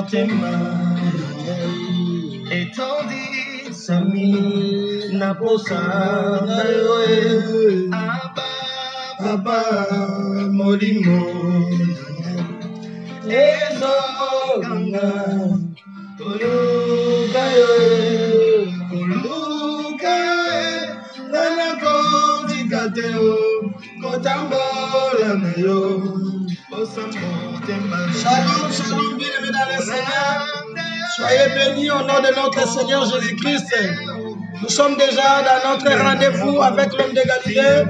motema etondi sami na posa na yo Abba molimo ezonga koluka nana kontikateo kotambola na yo. Shalom, shalom, bien-aimés dans le Seigneur. Soyez bénis au nom de notre Seigneur Jésus-Christ. Nous sommes déjà dans notre rendez-vous avec l'homme de Galilée.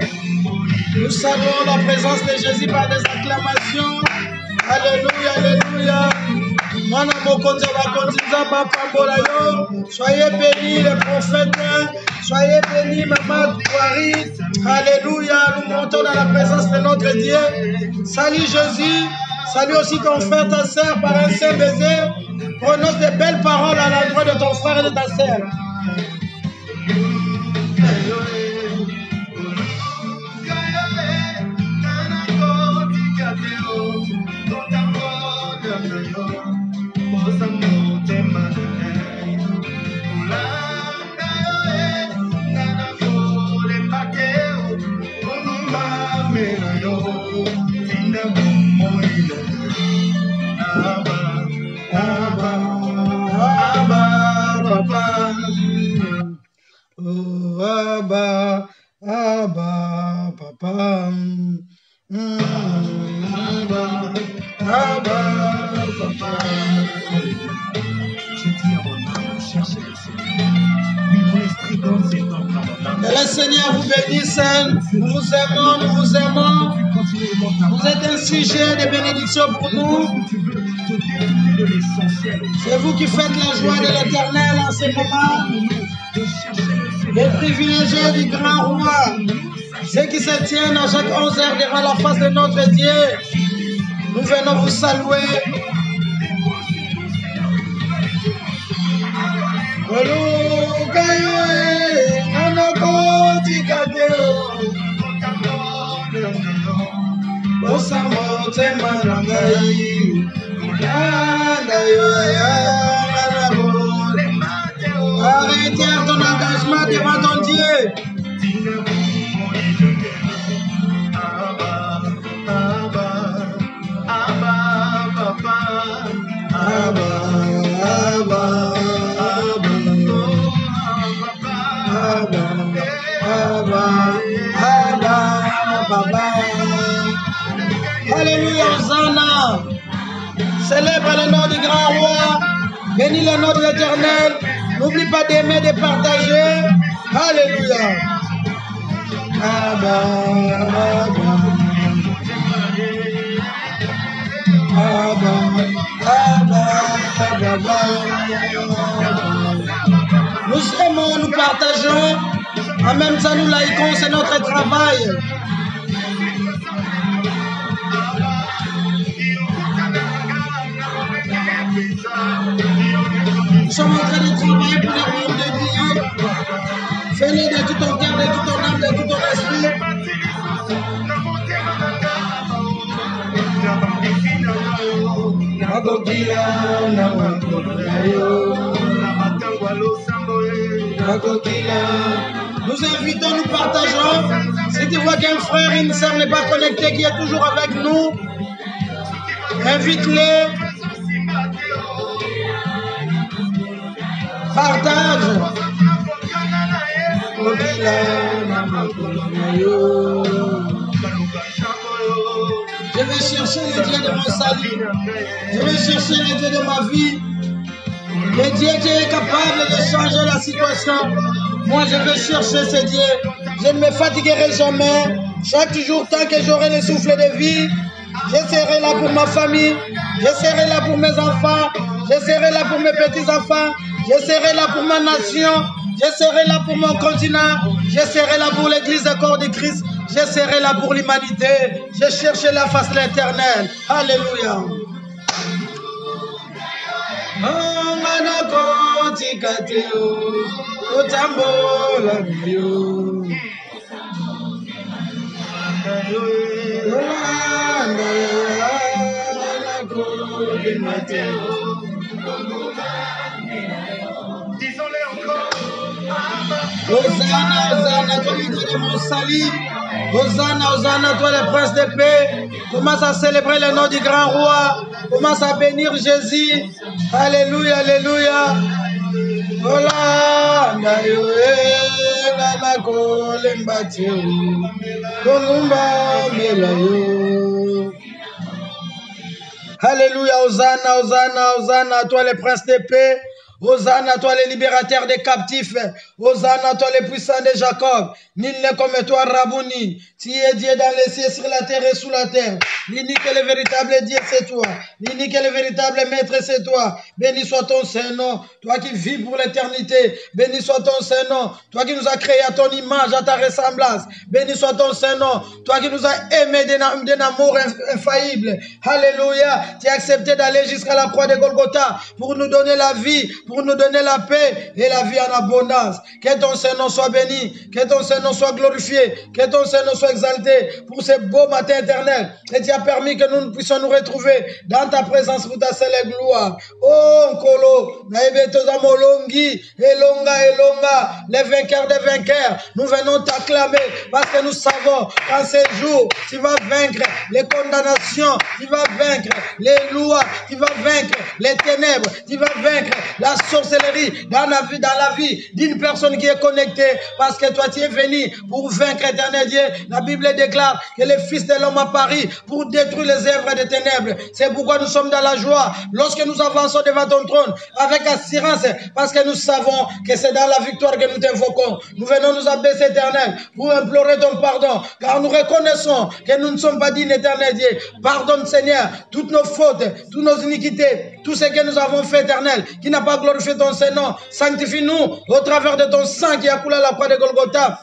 Nous saluons la présence de Jésus par des acclamations. Alléluia, alléluia. Soyez bénis les prophètes. Soyez bénis Maman Touari. Alléluia. Nous montons dans la présence de notre Dieu. Salut Jésus. Salut aussi ton frère, ta sœur par un saint baiser. Prononce de belles paroles à l'endroit de ton frère et de ta sœur. Abba, Abba, Papa. Abba, Abba, Papa. Je dis à mon âme, cherchez le Seigneur. Oui, mon esprit donne ses temps à mon âme. Que le Seigneur vous bénisse. Nous vous aimons, nous vous aimons. Vous êtes un sujet de bénédiction pour nous. C'est vous qui faites la joie de l'Éternel en ce moment. Les privilégiés du grand roi. Ceux qui se tiennent à chaque 11 heures devant la face de notre Dieu. Nous venons vous saluer. Arrêtez ton engagement devant ton Dieu. Alléluia, Hosanna. Célèbre le nom du grand roi. Bénis le nom de l'Éternel. N'oublie pas d'aimer, de partager. Alléluia. Abba, Abba. Abba, Abba, Abba. Nous aimons, nous partageons. En même temps, nous laïquons, c'est notre travail. Nous sommes en train de travailler pour le royaume de Dieu. Fais-le de tout ton cœur, de tout ton âme, de tout ton esprit. Nous invitons, nous partageons. Si tu vois qu'un frère, une sœur n'est pas connecté, qui est toujours avec nous, invite-les. Partage. Je vais chercher le Dieu de mon salut. Je vais chercher le Dieu de ma vie. Le Dieu qui est capable de changer la situation. Moi, je vais chercher ce Dieu. Je ne me fatiguerai jamais. Chaque jour, tant que j'aurai le souffle de vie, je serai là pour ma famille. Je serai là pour mes enfants. Je serai là pour mes petits-enfants. Je serai là pour ma nation. Je serai là pour mon continent. Je serai là pour l'église du corps de Christ. Je serai là pour l'humanité. Je cherche la face de l'Éternel. Alléluia. Hosanna, Hosanna, toi le Dieu de mon salut. Hosanna, Hosanna, toi le prince de paix. Commence à célébrer le nom du grand roi. Commence à bénir Jésus. Alléluia, Alléluia. Hola, Alléluia, Hosanna, Hosanna, Hosanna, à toi le prince de paix. Hosanna à toi, le libérateur des captifs. Hosanna à toi, le puissant de Jacob. Nul n'est comme toi, Rabouni. Tu es Dieu dans les cieux, sur la terre et sous la terre. L'unique et le véritable Dieu, c'est toi. L'unique et le véritable Maître, c'est toi. Béni soit ton Saint-Nom. Toi qui vis pour l'éternité. Béni soit ton Saint-Nom. Toi qui nous as créés à ton image, à ta ressemblance. Béni soit ton Saint-Nom. Toi qui nous as aimés d'un amour infaillible. Alléluia. Tu as accepté d'aller jusqu'à la croix de Golgotha pour nous donner la vie, pour nous donner la paix et la vie en abondance. Que ton Saint-Nom soit béni, que ton Saint-Nom soit glorifié, que ton Saint-Nom soit exalté pour ce beau matin éternel. Et tu as permis que nous puissions nous retrouver dans ta présence pour ta seule gloire. Oh, Nkolo, Molongi, Elonga, les vainqueurs des vainqueurs, nous venons t'acclamer parce que nous savons qu'en ces jours, tu vas vaincre les condamnations, tu vas vaincre les lois, tu vas vaincre les ténèbres, tu vas vaincre la sorcellerie dans la vie d'une personne qui est connectée, parce que toi tu es venu pour vaincre, éternel Dieu. La Bible déclare que le Fils de l'homme a paru pour détruire les œuvres des ténèbres. C'est pourquoi nous sommes dans la joie lorsque nous avançons devant ton trône avec assurance, parce que nous savons que c'est dans la victoire que nous t'invoquons. Nous venons nous abaisser, éternel, pour implorer ton pardon, car nous reconnaissons que nous ne sommes pas dignes, éternel Dieu. Pardonne, Seigneur, toutes nos fautes, toutes nos iniquités, tout ce que nous avons fait, éternel, qui n'a pas glorifié ton Saint-Nom. Sanctifie-nous au travers de ton sang qui a coulé à la croix de Golgotha.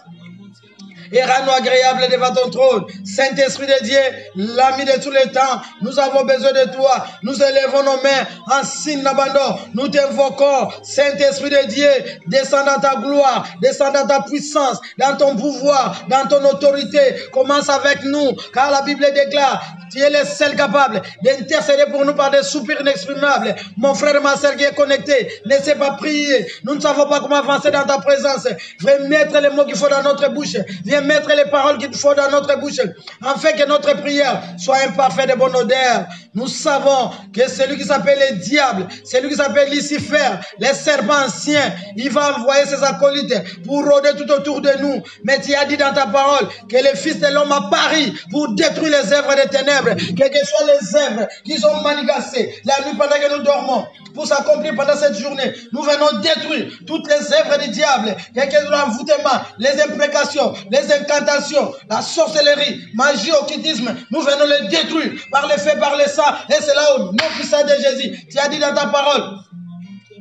Et rends-nous agréables devant ton trône. Saint-Esprit de Dieu, l'ami de tous les temps, nous avons besoin de toi. Nous élevons nos mains en signe d'abandon. Nous t'invoquons, Saint-Esprit de Dieu, descends dans ta gloire, descends dans ta puissance, dans ton pouvoir, dans ton autorité. Commence avec nous, car la Bible déclare, tu es le seul capable d'intercéder pour nous par des soupirs inexprimables. Mon frère et ma soeur qui est connecté, ne sait pas prier. Nous ne savons pas comment avancer dans ta présence. Viens mettre les mots qu'il faut dans notre bouche. Viens mettre les paroles qu'il faut dans notre bouche, afin que notre prière soit un parfait de bonne odeur. Nous savons que celui qui s'appelle le diable, celui qui s'appelle Lucifer, les serpents anciens, il va envoyer ses acolytes pour rôder tout autour de nous. Mais tu as dit dans ta parole que le Fils de l'homme a paru pour détruire les œuvres des ténèbres, quelles que soient les œuvres qui sont manigancées la nuit pendant que nous dormons, pour s'accomplir pendant cette journée. Nous venons détruire toutes les œuvres du diable, quel que soit l'envoûtement, les imprécations, les incantations, la sorcellerie, magie, occultisme. Nous venons les détruire par les faits, par les sang, et c'est là au nom puissant de Jésus. Tu as dit dans ta parole,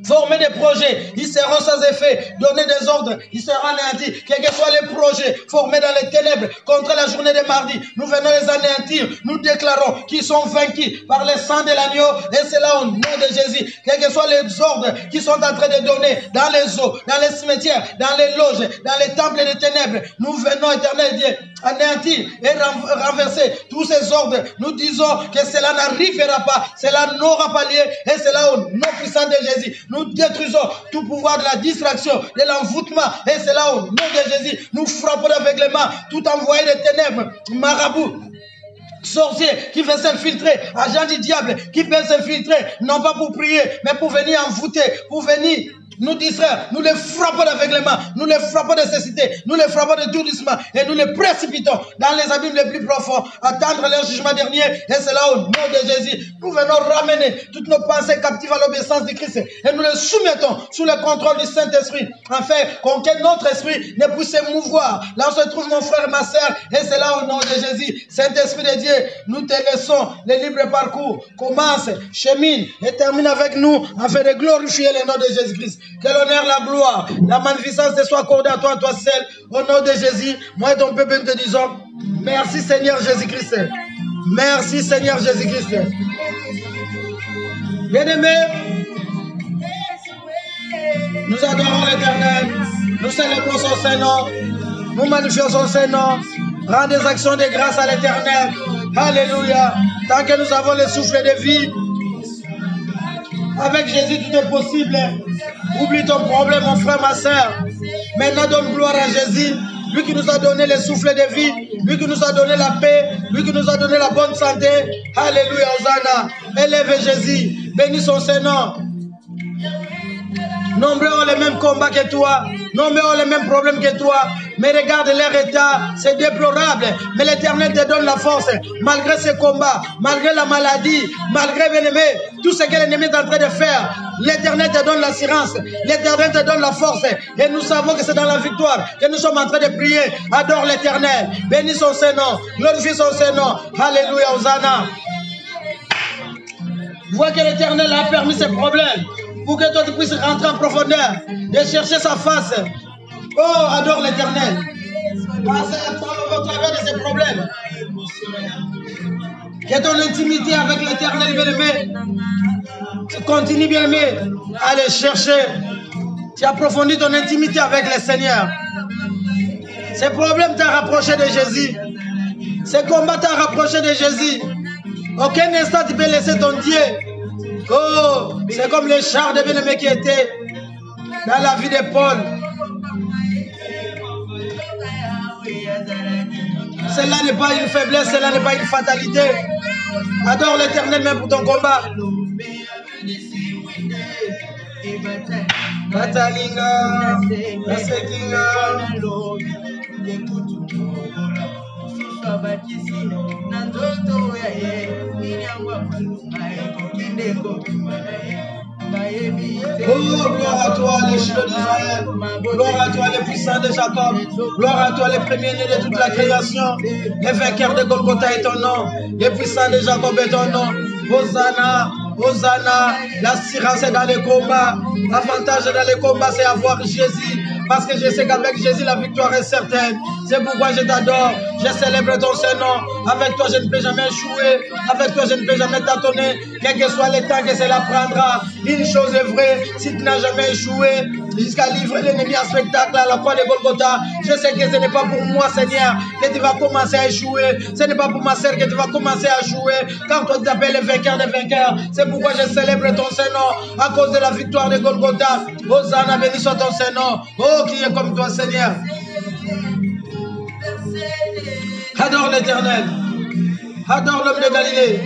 former des projets, ils seront sans effet, donner des ordres, ils seront anéantis. Quels que soient les projets formés dans les ténèbres contre la journée de mardi, nous venons les anéantir. Nous déclarons qu'ils sont vaincus par le sang de l'agneau, et c'est là au nom de Jésus. Quels que soient les ordres qui sont en train de donner dans les eaux, dans les cimetières, dans les loges, dans les temples des ténèbres, nous venons, éternel Dieu, anéantir et renverser tous ces ordres. Nous disons que cela n'arrivera pas, cela n'aura pas lieu, et c'est là au nom puissant de Jésus. Nous détruisons tout pouvoir de la distraction, de l'envoûtement, et c'est là au nom de Jésus. Nous frappons d'aveuglement tout envoyé des ténèbres, marabout, sorcier qui veut s'infiltrer, agent du diable qui veut s'infiltrer, non pas pour prier, mais pour venir envoûter, pour venir nous distraire. Nous les frappons d'aveuglement, nous les frappons de cécité, nous les frappons de tourdissement, et nous les précipitons dans les abîmes les plus profonds, attendre leur jugement dernier, et c'est là au nom de Jésus. Nous venons ramener toutes nos pensées captives à l'obéissance de Christ, et nous les soumettons sous le contrôle du Saint-Esprit, afin que notre esprit ne puisse se mouvoir. Là où se trouve mon frère et ma soeur, et c'est là au nom de Jésus. Saint-Esprit de Dieu, nous te laissons le libre parcours. Commence, chemine et termine avec nous, afin de glorifier le nom de Jésus-Christ. Que l'honneur, la gloire, la magnificence te soit accordée à toi seul, au nom de Jésus. Moi et ton peuple, nous te disons, merci Seigneur Jésus-Christ. Merci Seigneur Jésus-Christ. Bien-aimés, nous adorons l'Éternel, nous célébrons son Saint-Nom, nous magnifions son Saint-Nom, rends des actions de grâce à l'Éternel. Alléluia. Tant que nous avons le souffle de vie, avec Jésus tout est possible. Oublie ton problème, mon frère, ma soeur. Maintenant, donne gloire à Jésus. Lui qui nous a donné le souffle de vie, lui qui nous a donné la paix, lui qui nous a donné la bonne santé. Alléluia, Hosanna. Élève Jésus, bénis son Seigneur. Nombreux ont les mêmes combats que toi, nombreux ont les mêmes problèmes que toi, mais regarde leur état, c'est déplorable. Mais l'Éternel te donne la force, malgré ces combats, malgré la maladie, malgré l'ennemi, tout ce que l'ennemi est en train de faire. L'Éternel te donne l'assurance, l'Éternel te donne la force, et nous savons que c'est dans la victoire que nous sommes en train de prier. Adore l'Éternel, bénis son Seigneur, glorifie son Seigneur. Alléluia, Hosanna. Vois que l'Éternel a permis ces problèmes pour que toi tu puisses rentrer en profondeur, de chercher sa face. Oh, adore l'Éternel. Au travers de ces problèmes, que ton intimité avec l'Éternel, bien-aimé, tu continues, bien-aimé, à aller chercher. Tu approfondis ton intimité avec le Seigneur. Ces problèmes t'ont rapproché de Jésus. Ces combats t'ont rapproché de Jésus. Aucun instant tu peux laisser ton Dieu. Oh, c'est comme les chars de bien-aimés qui étaient dans la vie de Paul. Cela n'est pas une faiblesse, cela n'est pas une fatalité. Adore l'Éternel même pour ton combat. Batalinga, Basekinga. Oh, gloire à toi, les cheveux d'Israël. Gloire à toi, les puissants de Jacob. Gloire à toi, les premiers-nés de toute la création. Les vainqueurs de Golgotha est ton nom. Les puissants de Jacob est ton nom. Hosanna, Hosanna. L'assurance est dans les combats. L'avantage dans les combats, c'est avoir Jésus. Parce que je sais qu'avec Jésus, la victoire est certaine. C'est pourquoi je t'adore. Je célèbre ton Saint-Nom. Avec toi, je ne peux jamais échouer. Avec toi, je ne peux jamais tâtonner. Quel que soit le temps que cela prendra. Une chose est vraie. Si tu n'as jamais échoué, jusqu'à livrer l'ennemi en spectacle à la croix de Golgotha, je sais que ce n'est pas pour moi, Seigneur, que tu vas commencer à échouer. Ce n'est pas pour ma sœur que tu vas commencer à échouer. Quand on t'appelle le vainqueur des vainqueurs, c'est pourquoi je célèbre ton Saint-Nom à cause de la victoire de Golgotha. Hosanna, béni soit ton Saint-Nom. Oh, qui est comme toi, Seigneur. Adore l'Éternel. Adore l'homme de Galilée.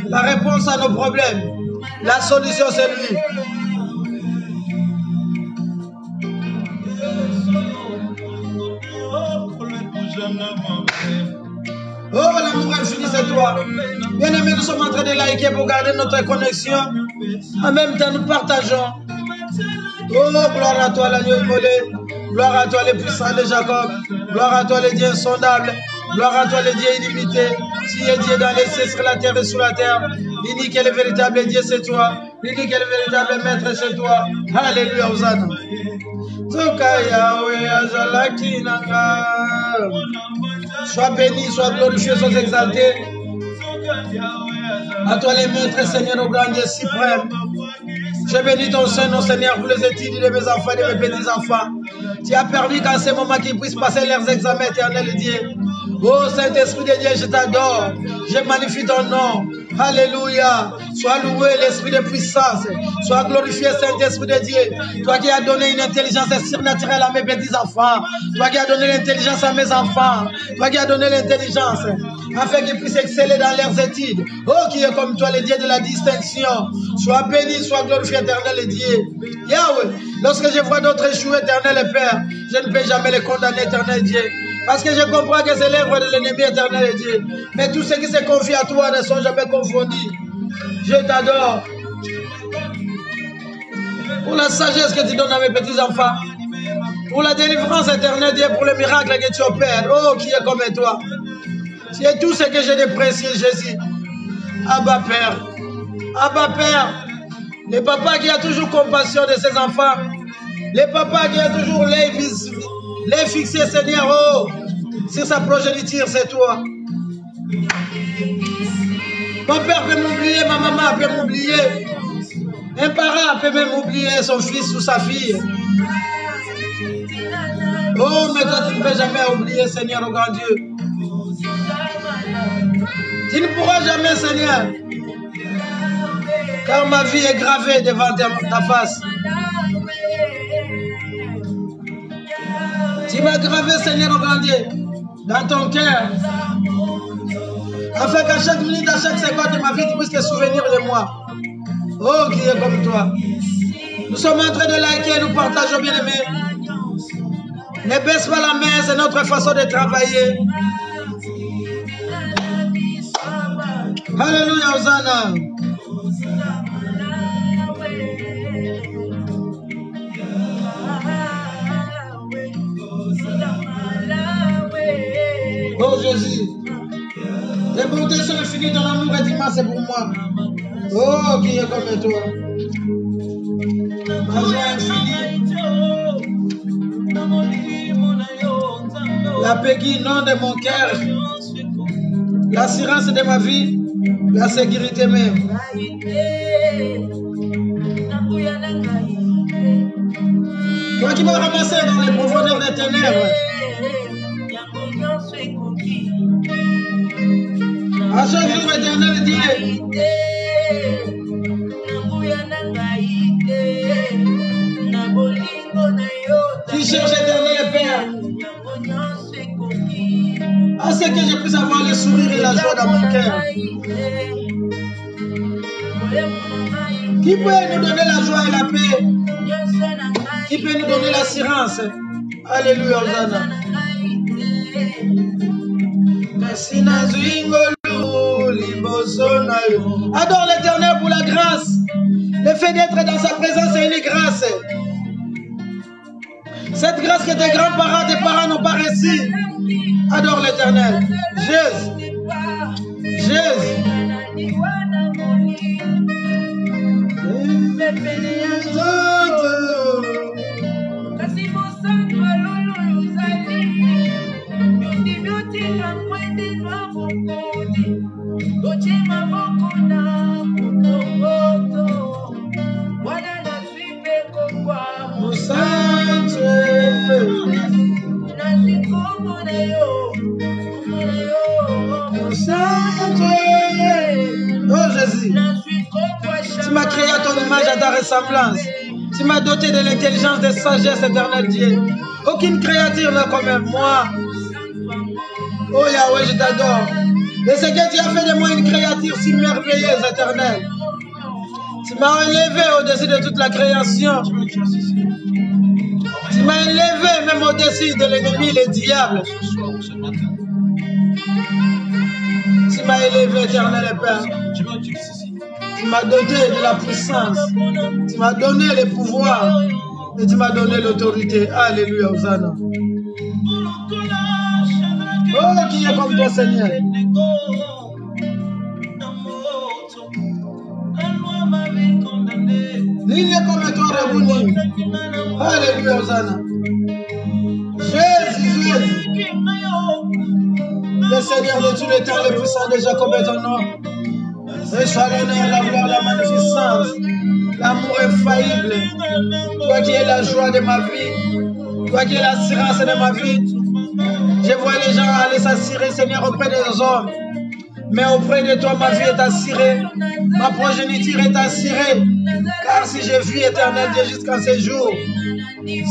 La réponse à nos problèmes, la solution, c'est lui. Oh, l'amour infini, c'est toi. Bien-aimés, nous sommes en train de liker pour garder notre connexion. En même temps, nous partageons. Oh, gloire à toi, l'agneau immolé. Gloire à toi, les puissants de Jacob. Gloire à toi, les dieux insondables. Gloire à toi, les dieux illimités. Tu es Dieu dans les cieux, sur la terre et sous la terre. L'unique et le véritable Dieu, c'est toi. L'unique et le véritable maître, c'est toi. Alléluia, Hosanna. Sois béni, sois glorifié, sois exalté. À toi les maîtres, Seigneur, au grand Dieu suprême. Je bénis ton Saint-Nom, Seigneur, pour les études de mes enfants et de mes petits-enfants. Tu as permis qu'en ce moment qu'ils puissent passer leurs examens, éternel Dieu. Oh Saint-Esprit de Dieu, je t'adore. Je magnifie ton nom. Alléluia. Sois loué l'esprit de puissance. Sois glorifié Saint-Esprit de Dieu. Toi qui as donné une intelligence surnaturelle à mes petits-enfants. Toi qui as donné l'intelligence à mes enfants. Toi qui as donné l'intelligence afin qu'ils puissent exceller dans leurs études. Oh, qui est comme toi, le Dieu de la distinction. Sois béni, sois glorifié, éternel Dieu. Yahweh, lorsque je vois d'autres échouer, éternel Père, je ne peux jamais les condamner, éternel Dieu. Parce que je comprends que c'est l'œuvre de l'ennemi, éternel Dieu. Mais tous ceux qui se confient à toi ne sont jamais confondus. Je t'adore. Pour la sagesse que tu donnes à mes petits-enfants. Pour la délivrance éternelle, Dieu, pour le miracle que tu opères. Oh, qui est comme toi. Tu es tout ce que j'ai de précieux, Jésus. Abba Père. Abba Père. Le papa qui a toujours compassion de ses enfants. Le papa qui a toujours l'œil fixé, Seigneur, oh, sur sa progéniture, c'est toi. Mon père peut m'oublier, ma maman peut m'oublier. Un parent peut même oublier son fils ou sa fille. Oh, mais toi, tu ne peux jamais oublier, Seigneur, au grand Dieu. Tu ne pourras jamais, Seigneur, car ma vie est gravée devant ta face. Tu m'as gravé, Seigneur, au grandier, dans ton cœur, afin qu'à chaque minute, à chaque seconde de ma vie, tu puisses te souvenir de moi. Oh, qui est comme toi. Nous sommes en train de liker, nous partageons, bien aimés. Ne baisse pas la main, c'est notre façon de travailler. Alléluia, Hosanna. Oh Jésus, tes bontés sont infinies, ton amour est immense pour moi. Oh, qui est comme toi. Ma joie infinie. La paix qui inonde de mon cœur. L'assurance de ma vie. La sécurité même. Toi qui m'as ramassé dans les profondeurs des ténèbres. À chaque jour éternel, Dieu. Qui cherche éternel Père. À ce que je puisse avoir le sourire et la joie dans mon cœur. Qui peut nous donner la joie et la paix? Qui peut nous donner l'assurance? Alléluia, Hosanna. Adore l'Éternel pour la grâce. Le fait d'être dans sa présence est une grâce. Cette grâce que tes grands-parents, tes parents n'ont pas reçue. Adore l'Éternel. Jésus. Jésus. Oh Jésus, tu m'as créé à ton image, à ta ressemblance. Tu m'as doté de l'intelligence, de sagesse, éternel Dieu. Aucune créature n'est comme moi. Oh Yahweh, je t'adore. Et ce que tu as fait de moi une créature si merveilleuse, éternelle. Tu m'as élevé au-dessus de toute la création. Tu m'as élevé même au-dessus de l'ennemi, le diable. Tu m'as élevé, éternel Père. Tu m'as donné de la puissance. Tu m'as donné le pouvoir. Et tu m'as donné l'autorité. Alléluia, Hosanna. Oh, qui est comme toi, Seigneur? Nul n'est comme toi, Rabouni. Alléluia, Hosanna. Jésus, Jésus. Le Seigneur de tous les temps, le puissant de Jacob est ton nom. Et soit l'honneur, la gloire, la magnificence, l'amour infaillible. Toi qui es la joie de ma vie, toi qui es l'assurance de ma vie. Je vois les gens aller s'assurer, Seigneur, auprès des hommes. Mais auprès de toi, ma vie est assurée. Ma progéniture est assurée. Car si je vis, éternel Dieu, jusqu'à ce jour,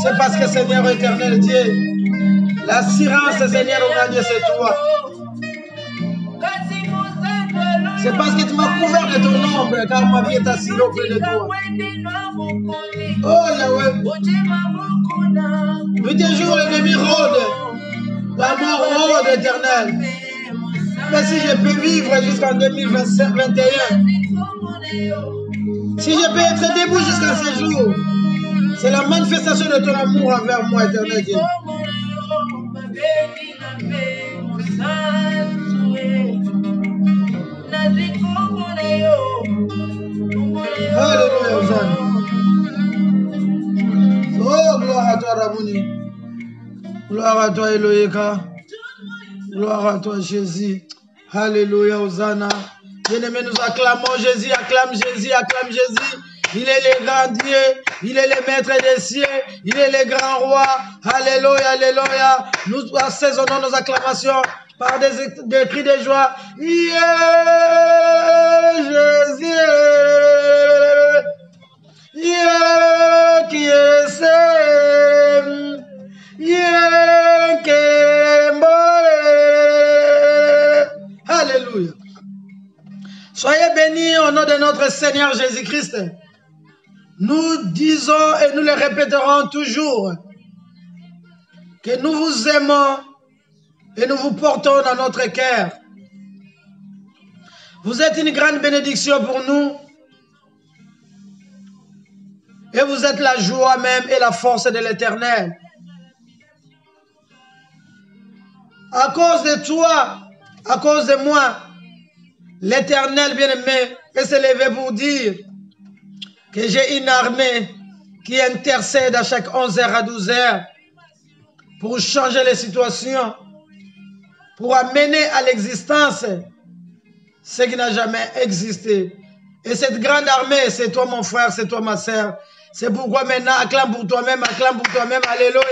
c'est parce que, Seigneur éternel Dieu, l'assurance, Seigneur, au grand Dieu, c'est toi. C'est parce que tu m'as couvert de ton ombre, car ma vie est assurée auprès de toi. Oh Yahweh, nuit et jour, l'ennemi rôde. La mort rôde, éternel. Mais si je peux vivre jusqu'en 2021, si je peux être debout jusqu'à ce jour, c'est la manifestation de ton amour envers moi, éternel Dieu. Alléluia, Hosanna. Oh, gloire à toi, Rabouni. Gloire à toi, Eloheka. Gloire à toi, Jésus. Alléluia, Hosanna. Bien-aimés, nous acclamons Jésus, acclame Jésus, acclame Jésus. Il est le grand Dieu, il est le maître des cieux, il est le grand roi. Alléluia, alléluia. Nous assaisonnons nos acclamations par des cris de joie. Yeah, Jésus. Yeah, qui est saint. Yeah. Soyez bénis au nom de notre Seigneur Jésus-Christ. Nous disons et nous le répéterons toujours que nous vous aimons et nous vous portons dans notre cœur. Vous êtes une grande bénédiction pour nous et vous êtes la joie même et la force de l'Éternel. À cause de toi, à cause de moi, l'Éternel bien-aimé s'est levé pour dire que j'ai une armée qui intercède à chaque 11h à 12h pour changer les situations, pour amener à l'existence ce qui n'a jamais existé. Et cette grande armée, c'est toi mon frère, c'est toi ma sœur. C'est pourquoi maintenant, acclame pour toi-même, alléluia, alléluia,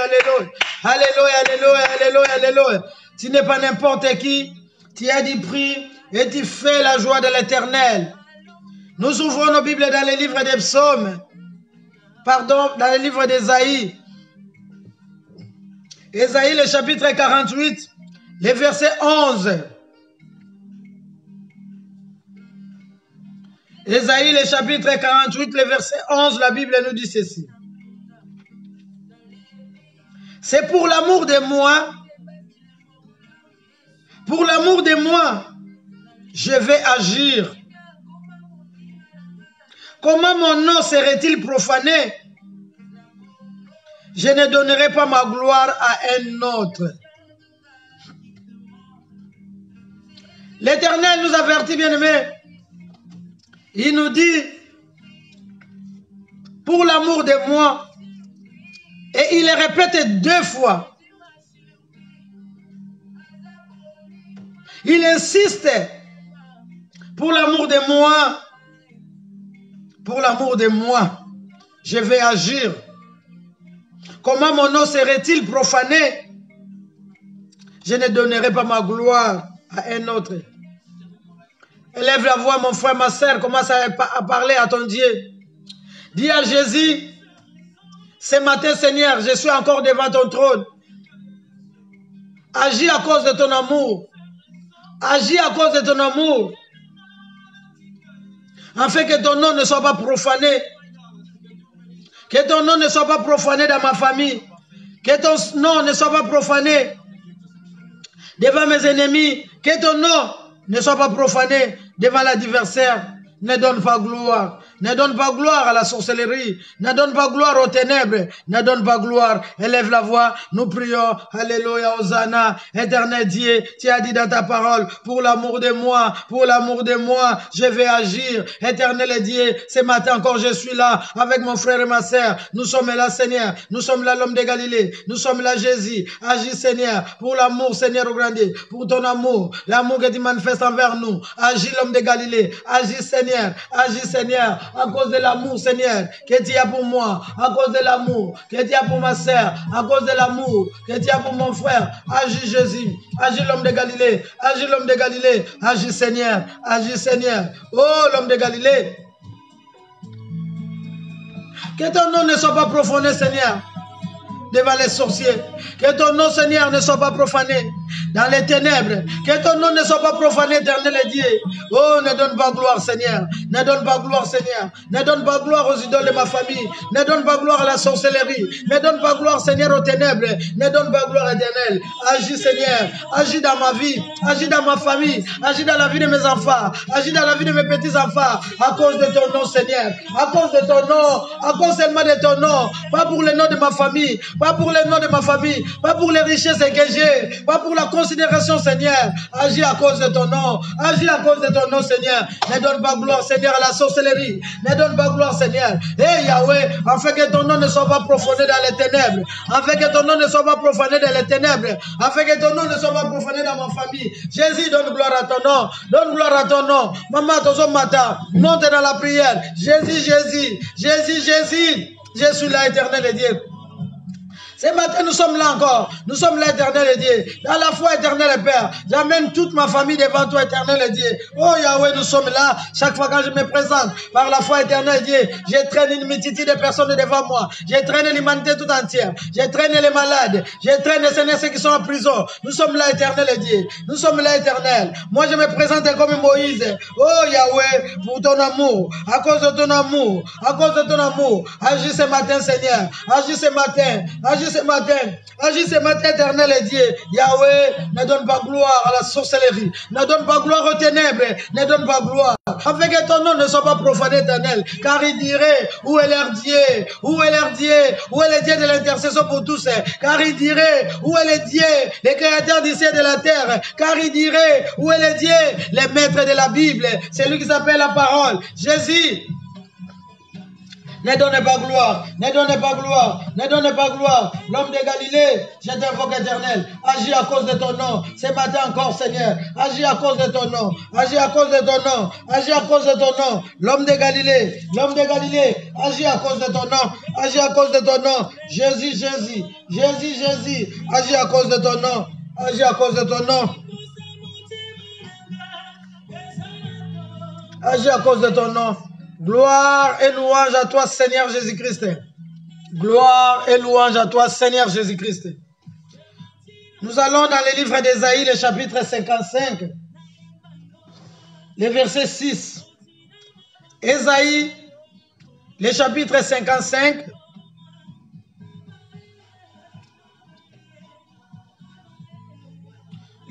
alléluia, alléluia, alléluia, alléluia, alléluia. Tu n'es pas n'importe qui, tu as du prix et tu fais la joie de l'Éternel. Nous ouvrons nos Bibles dans les livres des psaumes, pardon, dans les livres d'Ésaïe. Ésaïe, le chapitre 48, le verset 11. Ésaïe, le chapitre 48, le verset 11, la Bible nous dit ceci. C'est pour l'amour de moi, je vais agir. Comment mon nom serait-il profané? Je ne donnerai pas ma gloire à un autre. L'Éternel nous avertit, bien-aimés. Il nous dit, pour l'amour de moi, et il le répète 2 fois. Il insiste, pour l'amour de moi, je vais agir. Comment mon nom serait-il profané? Je ne donnerai pas ma gloire à un autre. Élève la voix, mon frère, ma soeur, commence à parler à ton Dieu. Dis à Jésus, ce matin, Seigneur, je suis encore devant ton trône. Agis à cause de ton amour. Agis à cause de ton amour. Afin que ton nom ne soit pas profané. Que ton nom ne soit pas profané dans ma famille. Que ton nom ne soit pas profané devant mes ennemis. Que ton nom ne soit pas profané devant l'adversaire. Ne donne pas gloire. Ne donne pas gloire à la sorcellerie. Ne donne pas gloire aux ténèbres. Ne donne pas gloire. Élève la voix. Nous prions. Alléluia, Hosanna. Éternel Dieu, tu as dit dans ta parole, pour l'amour de moi, je vais agir. Éternel Dieu, ce matin encore je suis là avec mon frère et ma sœur. Nous sommes là, Seigneur. Nous sommes là, l'homme de Galilée. Nous sommes là, Jésus. Agis, Seigneur, pour l'amour, Seigneur, au grand Dieu. Pour ton amour. L'amour que tu manifestes envers nous. Agis, l'homme de Galilée. Agis, Seigneur. Agis, Seigneur. À cause de l'amour, Seigneur, que tu as pour moi, à cause de l'amour que tu as pour ma sœur, à cause de l'amour que tu as pour mon frère, agis Jésus, agis l'homme de Galilée, agis l'homme de Galilée, agis Seigneur, oh l'homme de Galilée. Que ton nom ne soit pas profané, Seigneur, devant les sorciers. Que ton nom, Seigneur, ne soit pas profané dans les ténèbres. Que ton nom ne soit pas profané, éternel Dieu. Oh, ne donne pas gloire, Seigneur. Ne donne pas gloire, Seigneur. Ne donne pas gloire aux idoles de ma famille. Ne donne pas gloire à la sorcellerie. Ne donne pas gloire, Seigneur, aux ténèbres. Ne donne pas gloire, éternel. Agis, Seigneur. Agis dans ma vie. Agis dans ma famille. Agis dans la vie de mes enfants. Agis dans la vie de mes petits-enfants. À cause de ton nom, Seigneur. À cause de ton nom. À cause seulement de ton nom. Pas pour le nom de ma famille. Pas pour le nom de ma famille. Pas pour les richesses que j'ai. Pas pour la considération, Seigneur. Agis à cause de ton nom. Agis à cause de ton nom, Seigneur. Ne donne pas gloire, Seigneur, à la sorcellerie. Ne donne pas gloire, Seigneur. Yahweh, afin que ton nom ne soit pas profané dans les ténèbres. Afin que ton nom ne soit pas profané dans les ténèbres. Afin que ton nom ne soit pas profané dans ma famille. Jésus, donne gloire à ton nom. Donne gloire à ton nom. Maman, ton matin, monte dans la prière. Jésus, Jésus, Jésus, Jésus. Je suis là, éternel Dieu. Ce matin, nous sommes là encore. Nous sommes là, éternel Dieu. Dans la foi, éternel Père, j'amène toute ma famille devant toi, éternel Dieu. Oh Yahweh, nous sommes là. Chaque fois que je me présente, par la foi, éternel Dieu, je traîne une multitude de personnes devant moi. Je traîne l'humanité tout entière. Je traîne les malades. Je traîne ceux qui sont en prison. Nous sommes là, éternel Dieu. Nous sommes là, éternel. Moi, je me présente comme Moïse. Oh Yahweh, pour ton amour. À cause de ton amour. À cause de ton amour. Agis ce matin, Seigneur. Agis ce matin. Agis ce matin. Agis ce matin, éternel Dieu. Yahweh, ne donne pas gloire à la sorcellerie. Ne donne pas gloire aux ténèbres. Ne donne pas gloire. Afin que ton nom ne soit pas profané, éternel. Car il dirait, où est leur Dieu? Où est leur Dieu? Où est le Dieu de l'intercession pour tous? Car il dirait, où est le Dieu, le créateur du ciel et de la terre? Car il dirait, où est le Dieu, le maître de la Bible? C'est lui qui s'appelle la parole. Jésus. Ne donnez pas gloire, ne donnez pas gloire, ne donnez pas gloire. L'homme de Galilée, je t'invoque, éternel. Agis à cause de ton nom. Ce matin encore, Seigneur. Agis à cause de ton nom. Agis à cause de ton nom. Agis à cause de ton nom. L'homme de Galilée, agis à cause de ton nom. Agis à cause de ton nom. Jésus, Jésus, Jésus, Jésus. Agis à cause de ton nom. Agis à cause de ton nom. Agis à cause de ton nom. Gloire et louange à toi, Seigneur Jésus-Christ. Gloire et louange à toi, Seigneur Jésus-Christ. Nous allons dans le livre d'Ésaïe, le chapitre 55, le verset 6. Ésaïe, le chapitre 55,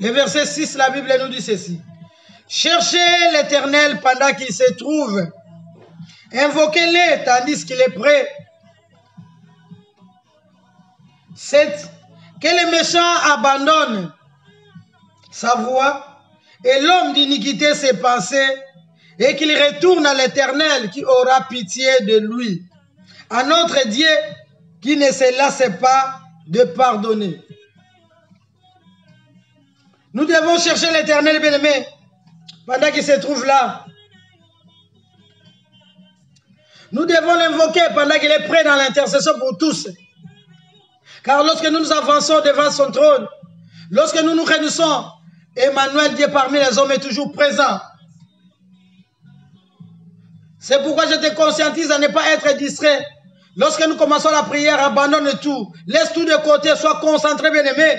le verset 6, la Bible nous dit ceci. Cherchez l'Éternel pendant qu'il se trouve. Invoquez-le tandis qu'il est prêt. Que le méchant abandonne sa voie et l'homme d'iniquité ses pensées et qu'il retourne à l'Éternel qui aura pitié de lui. À notre Dieu qui ne se lasse pas de pardonner. Nous devons chercher l'Éternel bien-aimé pendant qu'il se trouve là. Nous devons l'invoquer pendant qu'il est prêt dans l'intercession pour tous. Car lorsque nous nous avançons devant son trône, lorsque nous nous réunissons, Emmanuel, Dieu parmi les hommes, est toujours présent. C'est pourquoi je te conscientise à ne pas être distrait. Lorsque nous commençons la prière, abandonne tout. Laisse tout de côté, sois concentré, bien-aimé.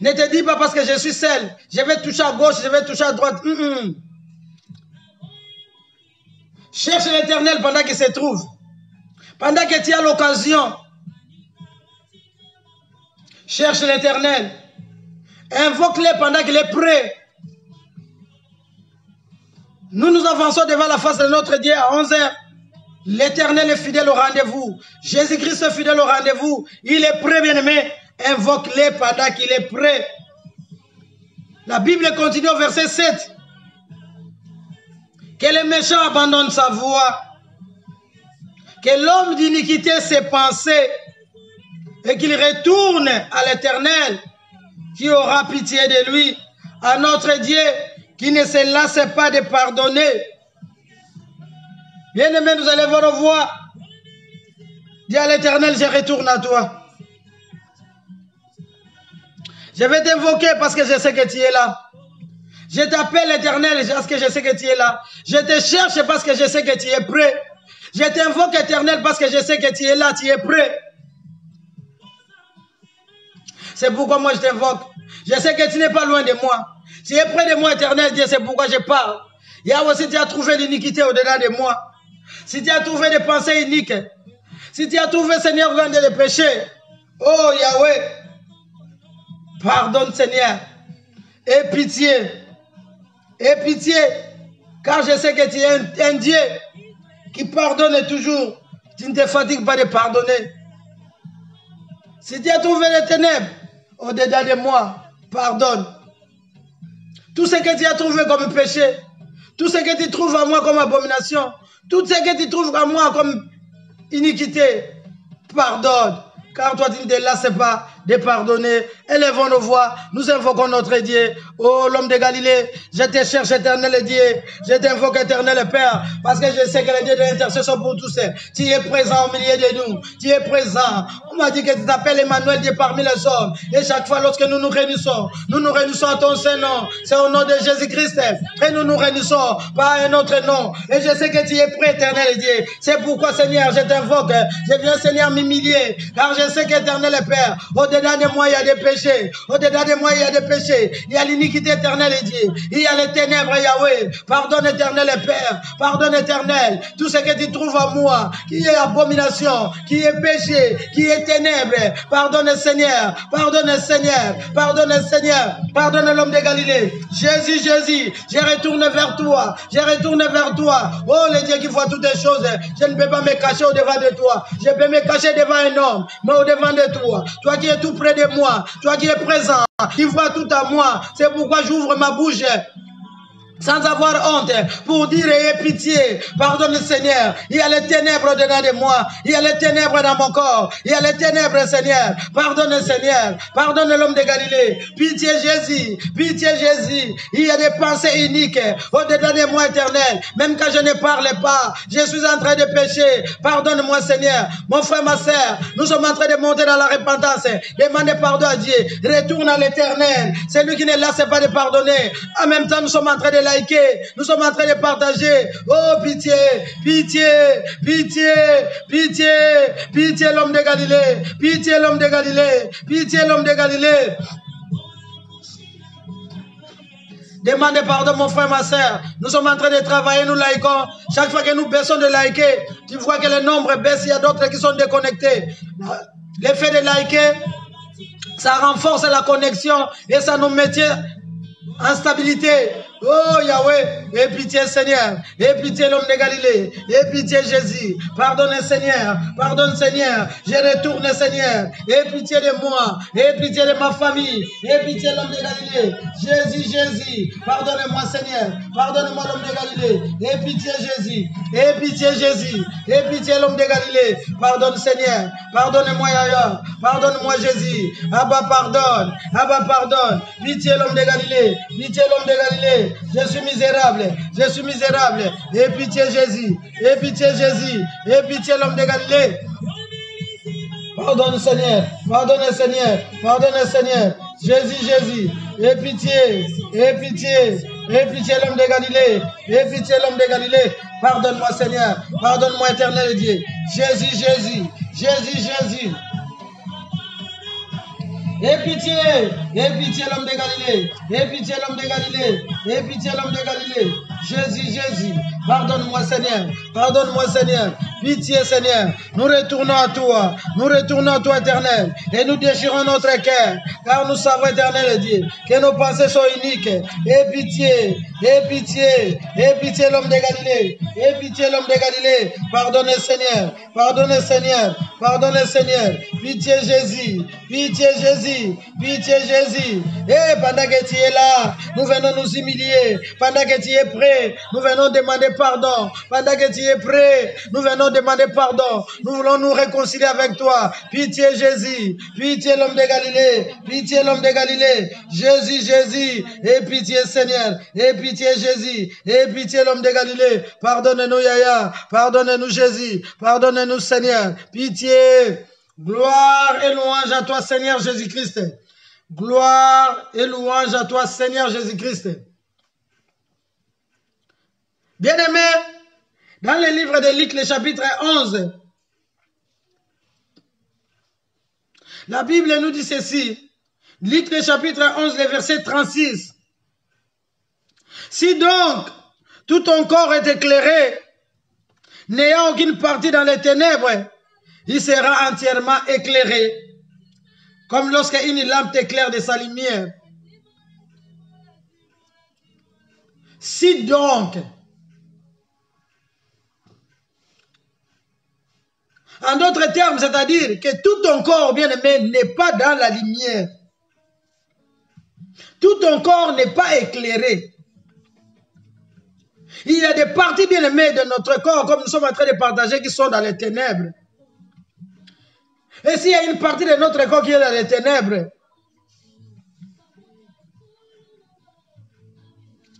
Ne te dis pas parce que je suis seul, je vais toucher à gauche, je vais toucher à droite. Cherche l'Éternel pendant qu'il se trouve. Pendant que tu as l'occasion. Cherche l'Éternel. Invoque-le pendant qu'il est prêt. Nous nous avançons devant la face de notre Dieu à 11h. L'Éternel est fidèle au rendez-vous. Jésus-Christ est fidèle au rendez-vous. Il est prêt, bien-aimé. Invoque-le pendant qu'il est prêt. La Bible continue au verset 7. Que le méchant abandonne sa voie, que l'homme d'iniquité ses pensées, et qu'il retourne à l'Éternel, qui aura pitié de lui, à notre Dieu, qui ne se lasse pas de pardonner. Bien-aimés, nous allons voir nos voix. Dis à l'Éternel, je retourne à toi. Je vais t'invoquer parce que je sais que tu es là. Je t'appelle l'Éternel parce que je sais que tu es là. Je te cherche parce que je sais que tu es prêt. Je t'invoque Éternel parce que je sais que tu es là, tu es prêt. C'est pourquoi moi je t'invoque. Je sais que tu n'es pas loin de moi. Tu es près de moi, Éternel Dieu, c'est pourquoi je parle. Yahweh, si tu as trouvé l'iniquité au-delà de moi, si tu as trouvé des pensées iniques, si tu as trouvé, Seigneur, loin de les péchés, oh Yahweh, pardonne, Seigneur, et pitié, car je sais que tu es un Dieu qui pardonne toujours. Tu ne te fatigues pas de pardonner. Si tu as trouvé les ténèbres au-delà de moi, pardonne. Tout ce que tu as trouvé comme péché, tout ce que tu trouves à moi comme abomination, tout ce que tu trouves à moi comme iniquité, pardonne. car toi tu ne te lasses pas de pardonner. Élevons nos voix, nous invoquons notre Dieu. Oh l'homme de Galilée, je te cherche éternel Dieu, je t'invoque éternel Père, parce que je sais que le Dieu de l'intercession pour tous, tu es présent au milieu de nous, tu es présent. On m'a dit que tu t'appelles Emmanuel Dieu parmi les hommes, et chaque fois lorsque nous nous réunissons à ton Saint-Nom, c'est au nom de Jésus-Christ, et nous nous réunissons par un autre nom, et je sais que tu es prêt éternel Dieu. C'est pourquoi Seigneur, je t'invoque, je viens Seigneur m'humilier, car je sais qu'éternel Père, au-delà de moi il y a des péchés, au-delà de moi il y a des péchés, il y a l'iniquité éternelle Dieu, il y a les ténèbres Yahweh, pardonne éternel Père, pardonne éternel, tout ce que tu trouves en moi, qui est abomination, qui est péché, qui est ténèbres, pardonne Seigneur, pardonne Seigneur, pardonne Seigneur, pardonne l'homme de Galilée, Jésus, Jésus, je retourne vers toi, oh le Dieu qui voit toutes les choses, je ne peux pas me cacher au-devant de toi, je peux me cacher devant un homme, mais au-devant de toi, toi qui es tout près de moi, toi qui es présent, qui vois tout à moi, c'est pourquoi j'ouvre ma bouche sans avoir honte, pour dire ayez pitié, pardonne Seigneur, il y a les ténèbres dedans de moi, il y a les ténèbres dans mon corps, il y a les ténèbres Seigneur, pardonne l'homme de Galilée, pitié Jésus, il y a des pensées uniques, au-dedans de moi éternel, même quand je ne parle pas, je suis en train de pécher, pardonne-moi Seigneur, mon frère, ma soeur, nous sommes en train de monter dans la repentance, demandez pardon à Dieu, retourne à l'éternel, c'est lui qui ne laisse pas de pardonner, en même temps nous sommes en train de liker, nous sommes en train de partager. Oh pitié, pitié, pitié, pitié, pitié l'homme de Galilée, pitié l'homme de Galilée, pitié l'homme de Galilée. Demandez pardon mon frère, ma soeur. Nous sommes en train de travailler, nous likons. Chaque fois que nous baissons de liker, tu vois que le nombre baisse, il y a d'autres qui sont déconnectés. L'effet de liker, ça renforce la connexion et ça nous maintient en stabilité. Oh Yahweh, aie pitié Seigneur, aie pitié l'homme de Galilée, aie pitié Jésus, pardonne Seigneur, je retourne Seigneur, aie pitié de moi, aie pitié de ma famille, aie pitié l'homme de Galilée, Jésus, pardonne-moi Seigneur, pardonne-moi l'homme de Galilée, aie pitié Jésus, aie pitié l'homme de Galilée, pardonne Seigneur, pardonne-moi Yahya, pardonne-moi Jésus, Abba pardonne, pitié l'homme de Galilée, je suis misérable, aie pitié Jésus, aie pitié l'homme de Galilée. Pardonne Seigneur, Jésus, aie pitié l'homme de Galilée, pardonne-moi Seigneur, pardonne-moi éternel Dieu, Jésus. Aie pitié l'homme de Galilée, Jésus, pardonne-moi Seigneur, pitié Seigneur, nous retournons à toi éternel, et nous déchirons notre cœur, car nous savons éternel Dieu, que nos pensées sont uniques. Aie pitié l'homme de Galilée, pardonne Seigneur, pitié Jésus, et pendant que tu es là, nous venons nous humilier, pendant que tu es prêt, nous venons demander pardon, pendant que tu es prêt, nous venons demander pardon, nous voulons nous réconcilier avec toi, pitié Jésus, pitié l'homme de Galilée, Jésus, et pitié Seigneur, et pitié Jésus, et pitié l'homme de Galilée, pardonne-nous Yahya, pardonne-nous Jésus, pardonne-nous Seigneur, pitié. Gloire et louange à toi Seigneur Jésus-Christ. Gloire et louange à toi Seigneur Jésus-Christ. Bien-aimés, dans le livre de Luc, le chapitre 11, la Bible nous dit ceci. Luc, le chapitre 11, le verset 36. Si donc tout ton corps est éclairé, n'ayant aucune partie dans les ténèbres, il sera entièrement éclairé, comme lorsque une lampe éclaire de sa lumière. Si donc, en d'autres termes, c'est-à-dire que tout ton corps, bien-aimé, n'est pas dans la lumière. Tout ton corps n'est pas éclairé. Il y a des parties, bien-aimées, de notre corps, comme nous sommes en train de partager, qui sont dans les ténèbres. Et s'il y a une partie de notre corps qui est dans les ténèbres,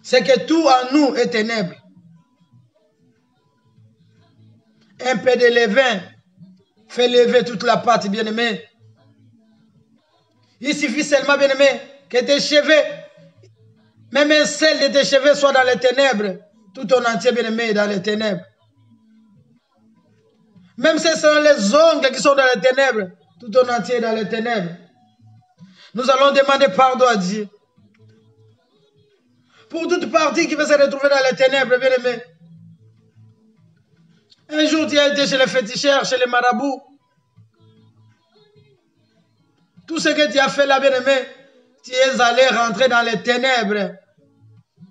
c'est que tout en nous est ténèbres. Un peu de levain fait lever toute la pâte, bien-aimé. Il suffit seulement, bien-aimé, que tes cheveux, même un seul de tes cheveux soit dans les ténèbres, tout ton entier, bien-aimé, est dans les ténèbres. Même si ce sont les ongles qui sont dans les ténèbres, tout ton entier est dans les ténèbres. Nous allons demander pardon à Dieu. Pour toute partie qui veut se retrouver dans les ténèbres, bien-aimé. Un jour, tu as été chez les féticheurs, chez les marabouts. Tout ce que tu as fait là, bien-aimé, tu es allé rentrer dans les ténèbres.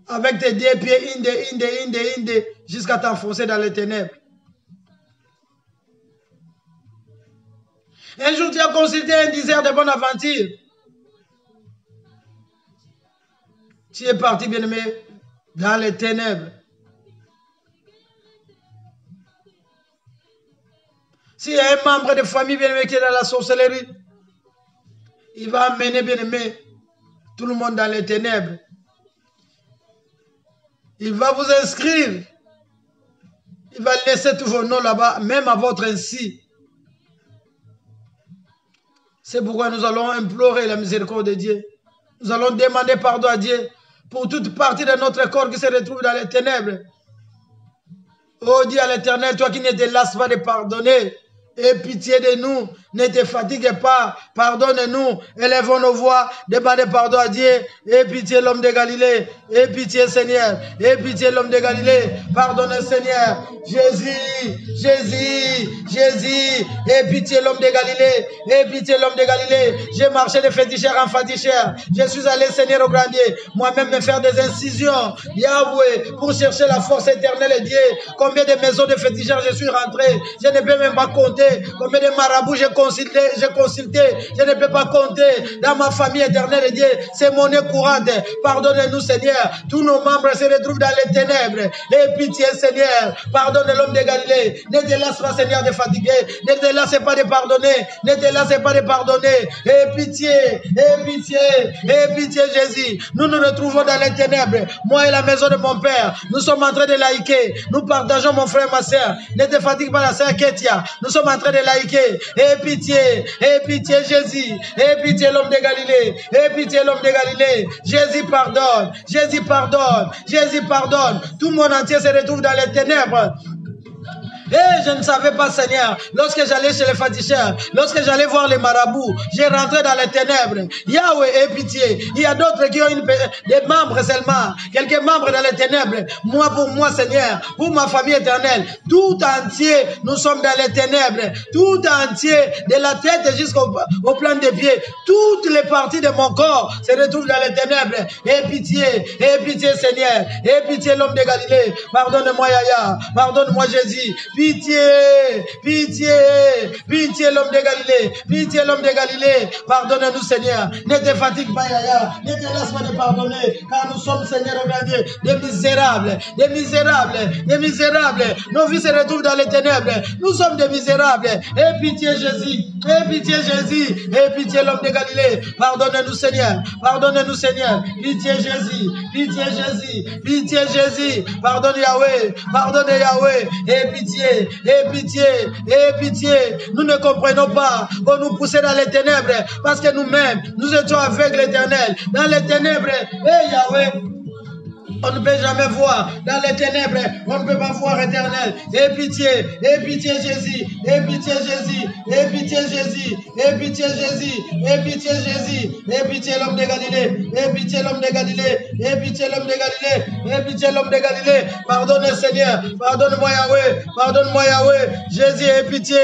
Avec tes deux pieds, inde, jusqu'à t'enfoncer dans les ténèbres. Un jour, tu as consulté un diseur de bonne aventure. Tu es parti, bien-aimé, dans les ténèbres. S'il y a un membre de famille, bien-aimé, qui est dans la sorcellerie, il va amener, bien-aimé, tout le monde dans les ténèbres. Il va vous inscrire. Il va laisser tous vos noms là-bas, même à votre insu. C'est pourquoi nous allons implorer la miséricorde de Dieu. Nous allons demander pardon à Dieu pour toute partie de notre corps qui se retrouve dans les ténèbres. Oh, dis à l'Éternel, toi qui ne te lasses pas de pardonner, aie pitié de nous, ne te fatigue pas, pardonne-nous, élevons nos voix, demandez pardon à Dieu, aie pitié l'homme de Galilée, aie pitié Seigneur, aie pitié l'homme de Galilée, pardonne Seigneur, Jésus, aie pitié l'homme de Galilée, aie pitié l'homme de Galilée, j'ai marché de féticheur en féticheur, je suis allé Seigneur au grandier, moi-même me faire des incisions, Yahweh, pour chercher la force éternelle de Dieu, combien de maisons de féticheurs je suis rentré, je ne peux même pas compter. Combien de marabouts j'ai consulté, je ne peux pas compter. Dans ma famille éternelle de Dieu, c'est monnaie courante. Pardonne-nous, Seigneur. Tous nos membres se retrouvent dans les ténèbres. Aie pitié, Seigneur. Pardonne l'homme de Galilée. Ne te laisse pas, Seigneur, de fatiguer. Ne te laisse pas de pardonner. Ne te laisse pas de pardonner. Aie pitié, Jésus. Nous nous retrouvons dans les ténèbres. Moi et la maison de mon père, nous sommes en train de laïquer. Nous partageons, mon frère, ma soeur. Ne te fatigue pas, la soeur Ketia. Nous sommes en train de laïquer. Aie pitié Jésus. Aie pitié l'homme de Galilée. Aie pitié l'homme de Galilée. Jésus pardonne. Jésus pardonne. Jésus pardonne. Tout le monde entier se retrouve dans les ténèbres. Et je ne savais pas, Seigneur, lorsque j'allais chez les féticheurs, lorsque j'allais voir les marabouts, j'ai rentré dans les ténèbres. Yahweh, aie pitié. Il y a d'autres qui ont des membres seulement, quelques membres dans les ténèbres. Moi, pour moi, Seigneur, pour ma famille éternelle, tout entier, nous sommes dans les ténèbres. Tout entier, de la tête jusqu'au plan des pieds. Toutes les parties de mon corps se retrouvent dans les ténèbres. Aie pitié, Seigneur. Aie pitié, l'homme de Galilée. Pardonne-moi, Yahya. Pardonne-moi, Jésus. Pitié, l'homme de Galilée. Pitié, l'homme de Galilée. Pardonne-nous, Seigneur. Ne te fatigue pas, Yahya. Ne te laisse pas de pardonner. Car nous sommes, Seigneur, au grand Dieu, des misérables. Nos vies se retrouvent dans les ténèbres. Nous sommes des misérables. Aie pitié, Jésus. Aie pitié, l'homme de Galilée. Pardonne-nous, Seigneur. Pitié, Jésus. Pardonne, Yahweh. Aie pitié. Nous ne comprenons pas. On nous poussait dans les ténèbres parce que nous-mêmes, nous étions aveugles, l'Éternel. Dans les ténèbres, Yahweh, on ne peut jamais voir. Dans les ténèbres, on ne peut pas voir, Éternel. Aie pitié, Jésus. Aie pitié, l'homme de Galilée. Pardonne, Seigneur. Pardonne-moi, Yahweh. Jésus, aie pitié.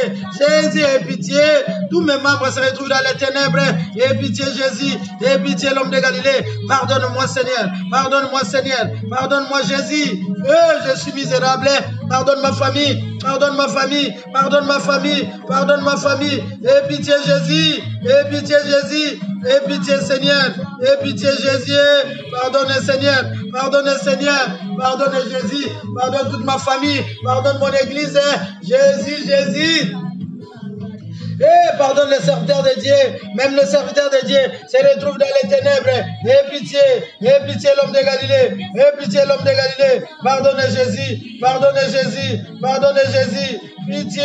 Tous mes membres se retrouvent dans les ténèbres. Aie pitié, Jésus. Aie pitié, l'homme de Galilée. Pardonne-moi, Jésus. Je suis misérable. Pardonne ma famille. Aie pitié, Jésus. Aie pitié, Seigneur. Aie pitié, Jésus. Pardonne, Seigneur. Pardonne, Jésus. Pardonne toute ma famille. Pardonne mon église. Jésus. pardonne les serviteurs de Dieu. Même les serviteurs de Dieu se retrouvent dans les ténèbres. Aie pitié l'homme de Galilée. Aie pitié l'homme de Galilée. Pardonne Jésus. Pardonne Jésus. Pardonne Jésus. Pitié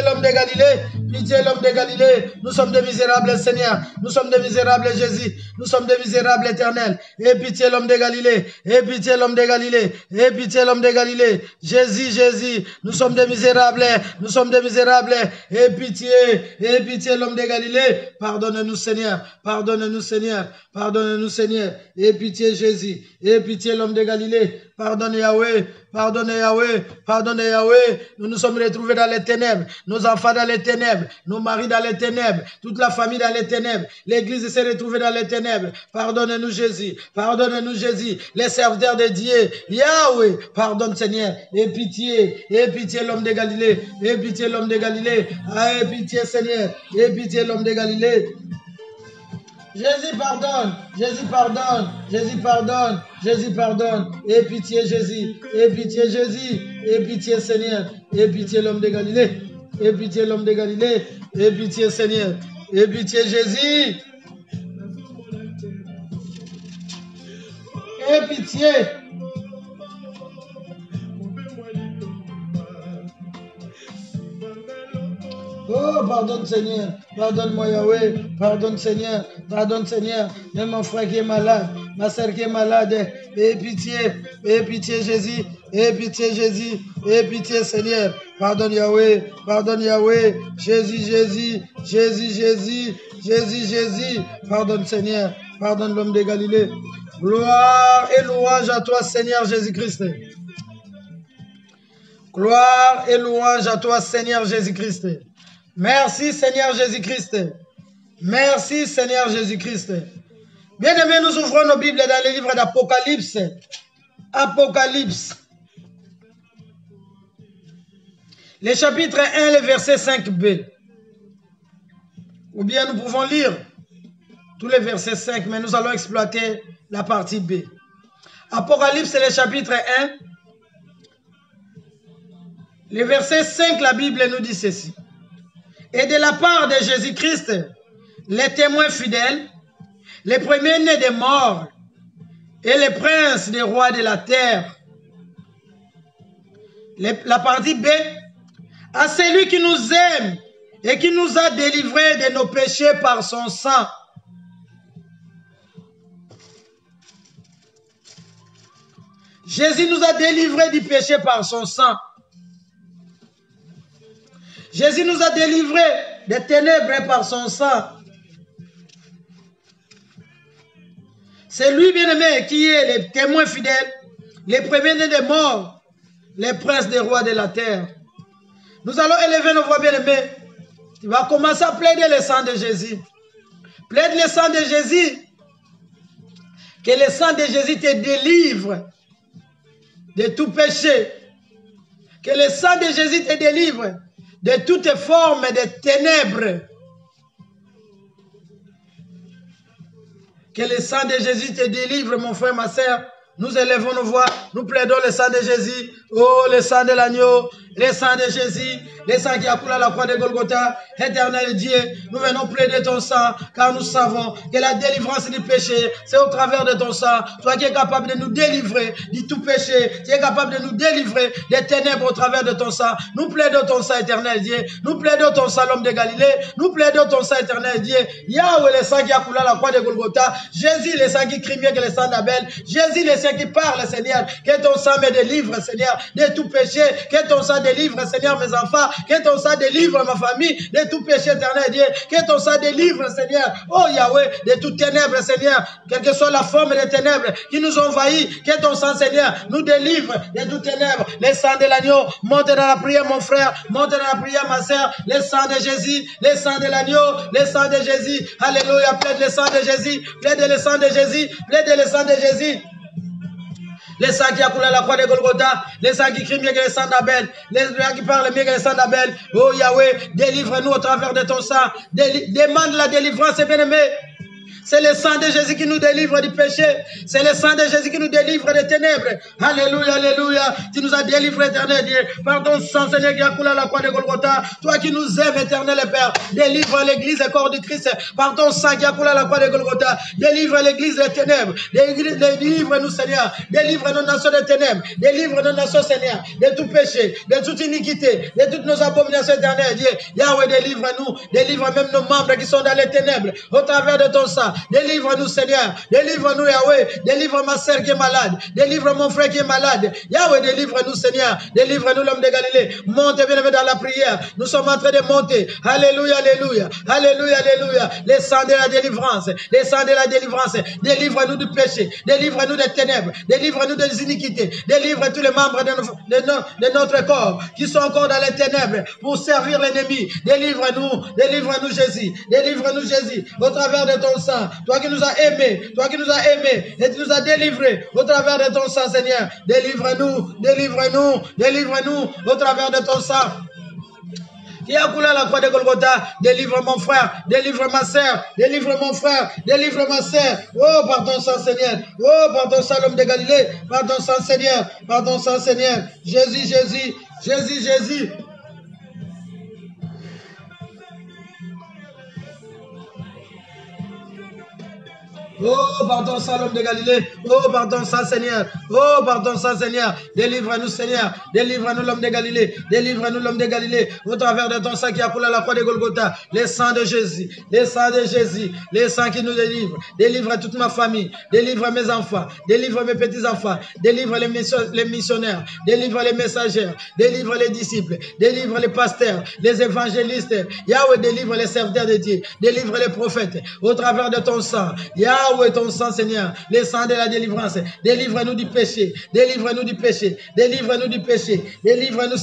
l'homme de Galilée. Pitié l'homme de Galilée. Nous sommes des misérables, Seigneur. Nous sommes des misérables, Jésus. Nous sommes des misérables, éternels. Aie pitié l'homme de Galilée. Aie pitié l'homme de Galilée. Aie pitié l'homme de Galilée. Jésus. Nous sommes des misérables. Nous sommes des misérables. Aie pitié l'homme de Galilée. Pardonne-nous, Seigneur. Pardonne-nous, Seigneur. Pardonne-nous, Seigneur. Aie pitié, Jésus. Aie pitié l'homme de Galilée. Pardonne Yahweh. Pardonne Yahweh. Pardonne Yahweh. Nous nous sommes retrouvés dans les ténèbres. Nos enfants dans les ténèbres. Nos maris dans les ténèbres. Toute la famille dans les ténèbres. L'église s'est retrouvée dans les ténèbres. Pardonne-nous, Jésus. Pardonne-nous, Jésus. Les serviteurs de Dieu. Yahweh. Pardonne, Seigneur. Aie pitié l'homme de Galilée. Aie pitié l'homme de Galilée. Aie pitié, Seigneur. Aie pitié l'homme de Galilée. Jésus pardonne, Jésus pardonne, Jésus pardonne, Jésus pardonne. Aie pitié Jésus, aie pitié Jésus, aie pitié Seigneur, aie pitié l'homme de Galilée, aie pitié l'homme de Galilée, aie pitié Seigneur, aie pitié Jésus. Aie pitié. Oh, pardonne Seigneur, pardonne-moi Yahweh, pardonne Seigneur, même mon frère qui est malade, ma soeur qui est malade, aie pitié Jésus, aie pitié Seigneur, pardonne Yahweh, Jésus, pardonne Seigneur, pardonne l'homme de Galilée. Gloire et louange à toi Seigneur Jésus-Christ. Gloire et louange à toi Seigneur Jésus-Christ. Merci Seigneur Jésus-Christ. Merci Seigneur Jésus-Christ. Bien-aimés, nous ouvrons nos Bibles dans le livre d'Apocalypse. Apocalypse. Le chapitre 1, le verset 5b. Ou bien nous pouvons lire tous les versets 5, mais nous allons exploiter la partie B. Apocalypse, c'est le chapitre 1. Le verset 5, la Bible nous dit ceci. Et de la part de Jésus-Christ, les témoins fidèles, les premiers-nés des morts et les princes des rois de la terre. La partie B, à celui qui nous aime et qui nous a délivrés de nos péchés par son sang. Jésus nous a délivrés du péché par son sang. Jésus nous a délivrés des ténèbres par son sang. C'est lui, bien-aimé, qui est le témoin fidèle, les premiers-nés des morts, les princes des rois de la terre. Nous allons élever nos voix, bien-aimés. Tu vas commencer à plaider le sang de Jésus. Plaide le sang de Jésus. Que le sang de Jésus te délivre de tout péché. Que le sang de Jésus te délivre de toutes formes de ténèbres. Que le sang de Jésus te délivre, mon frère, ma soeur. Nous élevons nos voix, nous plaidons le sang de Jésus. Oh, le sang de l'agneau, le sang de Jésus, le sang qui a coulé à la croix de Golgotha. Éternel Dieu, nous venons plaider ton sang, car nous savons que la délivrance du péché, c'est au travers de ton sang. Toi qui es capable de nous délivrer du tout péché, tu es capable de nous délivrer des ténèbres au travers de ton sang. Nous plaidons ton sang, éternel Dieu. Nous plaidons ton sang, l'homme de Galilée. Nous plaidons ton sang, éternel Dieu. Yahweh, le sang qui a coulé à la croix de Golgotha. Jésus, le sang qui crie mieux que le sang d'Abel. Jésus, le sang qui parle, Seigneur. Que ton sang me délivre, Seigneur, de tout péché. Que ton sang délivre, Seigneur, mes enfants. Que ton sang délivre ma famille de tout péché, éternel Dieu. Que ton sang délivre, Seigneur. Oh Yahweh, de toutes ténèbres, Seigneur. Quelle que soit la forme des ténèbres qui nous ont envahis. Que ton sang, Seigneur, nous délivre de toutes ténèbres. Le sang de l'agneau. Monte dans la prière, mon frère. Monte dans la prière, ma soeur. Le sang de Jésus. Le sang de l'agneau. Le sang de Jésus. Alléluia. Plaide le sang de Jésus. Plaide le sang de Jésus. Plaide le sang de Jésus. Le sang qui a coulé à la croix de Golgotha, le sang qui crie mieux que le sang d'Abel, le sang qui parle mieux que le sang d'Abel. Oh Yahweh, délivre-nous au travers de ton sang. Demande la délivrance, bien-aimé. C'est le sang de Jésus qui nous délivre du péché. C'est le sang de Jésus qui nous délivre des ténèbres. Alléluia, alléluia. Tu nous as délivrés, éternel Dieu. Par ton sang, Seigneur, qui a coulé à la croix de Golgotha. Toi qui nous aimes, éternel Père. Délivre l'église et corps du Christ. Par ton sang qui a coulé à la croix de Golgotha. Délivre l'église des ténèbres. Délivre-nous, Seigneur. Délivre nos nations des ténèbres. Délivre nos nations, Seigneur, de tout péché, de toute iniquité, de toutes nos abominations, éternel Dieu. Yahweh, délivre-nous. Délivre même nos membres qui sont dans les ténèbres. Au travers de ton sang. Délivre-nous, Seigneur. Délivre-nous, Yahweh. Délivre ma sœur qui est malade. Délivre mon frère qui est malade. Yahweh, délivre-nous, Seigneur. Délivre-nous, l'homme de Galilée. Montez, bien-aimés, dans la prière. Nous sommes en train de monter. Alléluia, alléluia. Alléluia, alléluia. Les sangs de la délivrance. Les sangs de la délivrance. Délivre-nous du péché. Délivre-nous des ténèbres. Délivre-nous des iniquités. Délivre tous les membres de notre corps qui sont encore dans les ténèbres pour servir l'ennemi. Délivre-nous. Délivre-nous, Jésus. Délivre-nous, Jésus. Au travers de ton sang. Toi qui nous as aimés. Toi qui nous as aimés. Et tu nous as délivrés. Au travers de ton sang, Seigneur. Délivre-nous. Délivre-nous. Délivre-nous. Au travers de ton sang. Qui a coulé à la croix de Golgotha, délivre mon frère, délivre ma sœur, délivre mon frère, délivre ma sœur. Oh, par ton sang, Seigneur. Oh, par ton sang, l'homme de Galilée, par ton sang, Seigneur, par ton sang, Seigneur. Jésus, Jésus, Jésus, Jésus. Oh, par ton sang, l'homme de Galilée. Oh, par ton sang, Seigneur. Oh, par ton sang, Seigneur. Délivre-nous, Seigneur. Délivre-nous, l'homme de Galilée. Délivre-nous, l'homme de Galilée. Au travers de ton sang qui a coulé à la croix de Golgotha. Les sangs de Jésus. Les sangs de Jésus. Les sangs qui nous délivrent. Délivre toute ma famille. Délivre mes enfants. Délivre mes petits-enfants. Délivre les missionnaires. Délivre les messagers. Délivre les disciples. Délivre les pasteurs. Les évangélistes. Yahweh, délivre les serviteurs de Dieu. Délivre les prophètes. Au travers de ton sang. Yahweh, ton sang, Seigneur, les sangs de la délivrance, délivre-nous du péché, délivre-nous du péché, délivre-nous du péché, délivre-nous,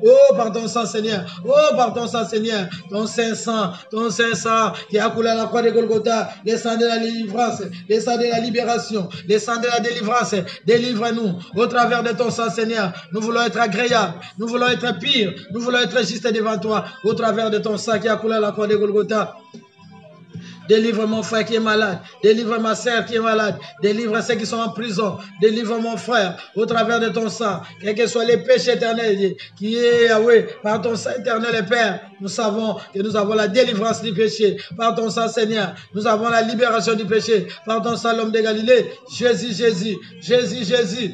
oh, par ton sang, Seigneur, oh, par ton sang, Seigneur, ton saint sang qui a coulé à la croix de Golgotha, les sangs de la délivrance, les sangs de la libération, les sangs de la délivrance, délivre-nous au travers de ton sang, Seigneur. Nous voulons être agréables, nous voulons être pires, nous voulons être justes devant toi, au travers de ton sang qui a coulé à la croix de Golgotha. Délivre mon frère qui est malade. Délivre ma sœur qui est malade. Délivre ceux qui sont en prison. Délivre mon frère au travers de ton sang. Quels que soient les péchés éternels qui est, Yahweh, par ton sang éternel et Père, nous savons que nous avons la délivrance du péché. Par ton sang, Seigneur, nous avons la libération du péché. Par ton sang, l'homme de Galilée. Jésus, Jésus, Jésus, Jésus.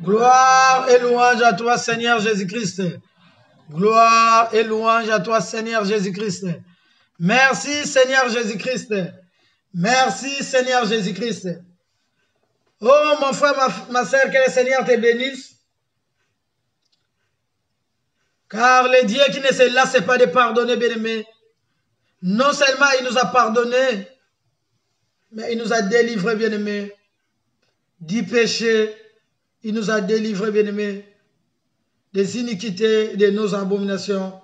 Gloire et louange à toi, Seigneur Jésus-Christ. Gloire et louange à toi, Seigneur Jésus-Christ. Merci, Seigneur Jésus-Christ. Merci, Seigneur Jésus-Christ. Oh, mon frère, ma soeur, que le Seigneur te bénisse. Car le Dieu qui ne se lasse pas de pardonner, bien-aimé, non seulement il nous a pardonné, mais il nous a délivrés, bien-aimé, du péché. Il nous a délivrés, bien-aimés, des iniquités, de nos abominations,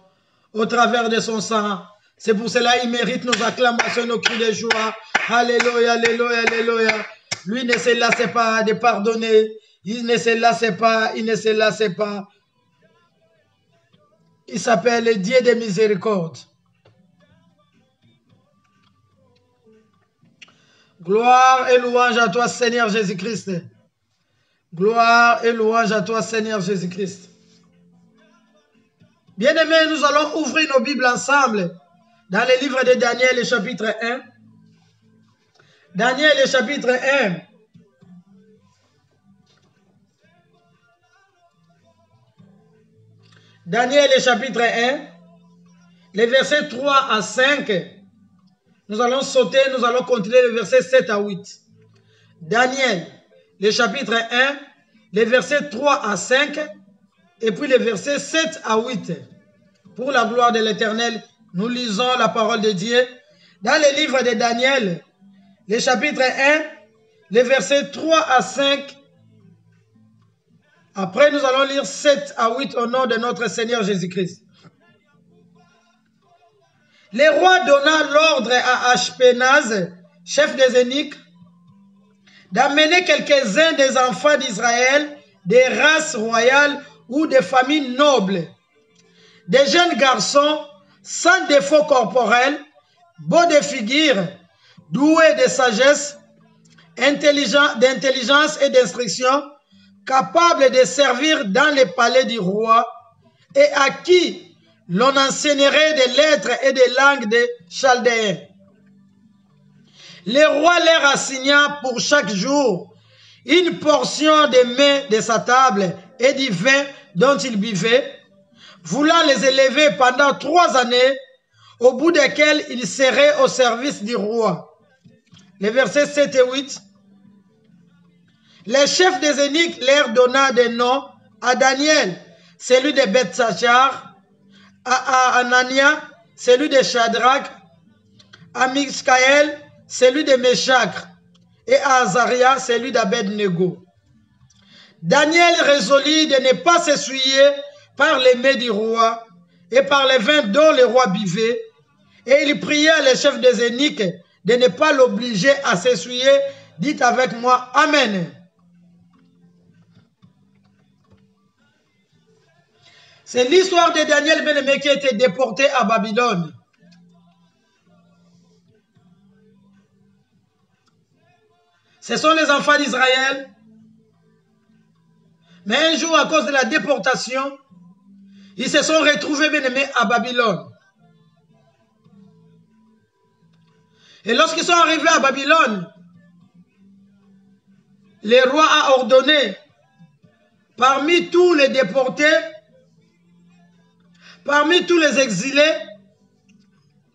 au travers de son sang. C'est pour cela qu'il mérite nos acclamations, nos cris de joie. Alléluia, alléluia, alléluia. Lui ne se lasse pas de pardonner. Il ne se lasse pas, il ne se lasse pas. Il s'appelle le Dieu de miséricorde. Gloire et louange à toi, Seigneur Jésus-Christ. Gloire et louange à toi, Seigneur Jésus-Christ. Bien-aimés, nous allons ouvrir nos Bibles ensemble dans le livre de Daniel, le chapitre 1. Daniel, le chapitre 1. Daniel, le chapitre 1. Les versets 3 à 5. Nous allons sauter, nous allons continuer les versets 7 à 8. Daniel, le chapitre 1, les versets 3 à 5, et puis les versets 7 à 8. Pour la gloire de l'Éternel, nous lisons la parole de Dieu. Dans le livre de Daniel, le chapitre 1, les versets 3 à 5. Après, nous allons lire 7 à 8 au nom de notre Seigneur Jésus-Christ. Le roi donna l'ordre à Ashpenaz, chef des eunuques, d'amener quelques-uns des enfants d'Israël, des races royales ou des familles nobles, des jeunes garçons sans défaut corporel, beaux de figure, doués de sagesse, d'intelligence et d'instruction, capables de servir dans les palais du roi et à qui l'on enseignerait des lettres et des langues des Chaldéens. Le roi leur assigna pour chaque jour une portion des mets de sa table et du vin dont ils buvaient, voulant les élever pendant 3 années, au bout desquelles ils seraient au service du roi. Les versets 7 et 8. Le chef des eunuques leur donna des noms à Daniel, celui de Bethsachar, à Anania, celui de Shadrach, à Miskaël, celui de Meshach, et à Azaria, celui d'Abed-Nego. Daniel résolut de ne pas s'essuyer par les mets du roi et par les vins dont le roi buvait, et il pria les chefs des eunuques de ne pas l'obliger à s'essuyer. Dites avec moi, Amen. C'est l'histoire de Daniel bien-aimé qui a été déporté à Babylone. Ce sont les enfants d'Israël. Mais un jour, à cause de la déportation, ils se sont retrouvés bien-aimés à Babylone. Et lorsqu'ils sont arrivés à Babylone, le roi a ordonné, parmi tous les déportés, parmi tous les exilés,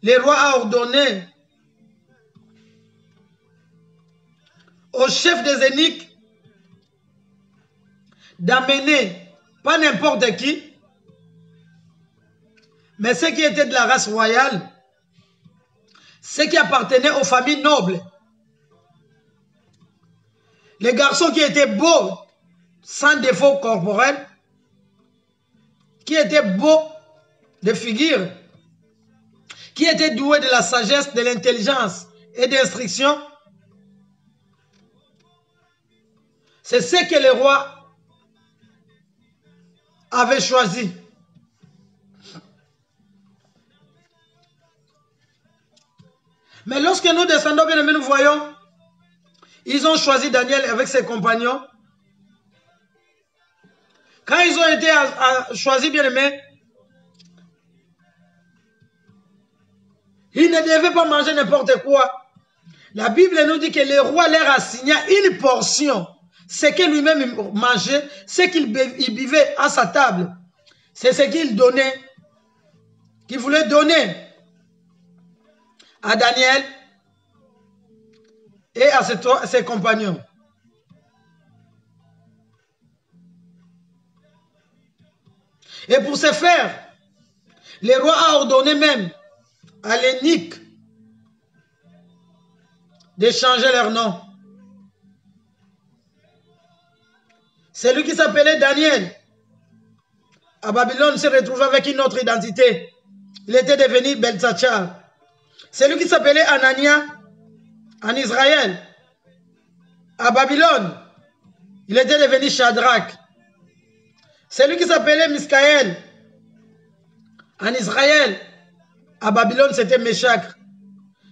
le roi a ordonné au chef des eunuques d'amener, pas n'importe qui, mais ceux qui étaient de la race royale, ceux qui appartenaient aux familles nobles, les garçons qui étaient beaux, sans défaut corporel, qui étaient beaux de figure, qui étaient doués de la sagesse, de l'intelligence et d'instruction. C'est ce que le roi avait choisi. Mais lorsque nous descendons, bien aimés, nous voyons, ils ont choisi Daniel avec ses compagnons. Quand ils ont été choisis, bien aimés, ils ne devaient pas manger n'importe quoi. La Bible nous dit que le roi leur assigna une portion. Ce que lui-même mangeait, ce qu'il buvait à sa table, c'est ce qu'il donnait, qu'il voulait donner à Daniel et à ses compagnons. Et pour ce faire, le roi a ordonné même à l'eunuque de changer leur nom. Celui qui s'appelait Daniel, à Babylone, s'est retrouvé avec une autre identité. Il était devenu Belshazzar. Celui qui s'appelait Anania, en Israël, à Babylone, il était devenu Shadrach. Celui qui s'appelait Miskaël, en Israël, à Babylone, c'était Meshach.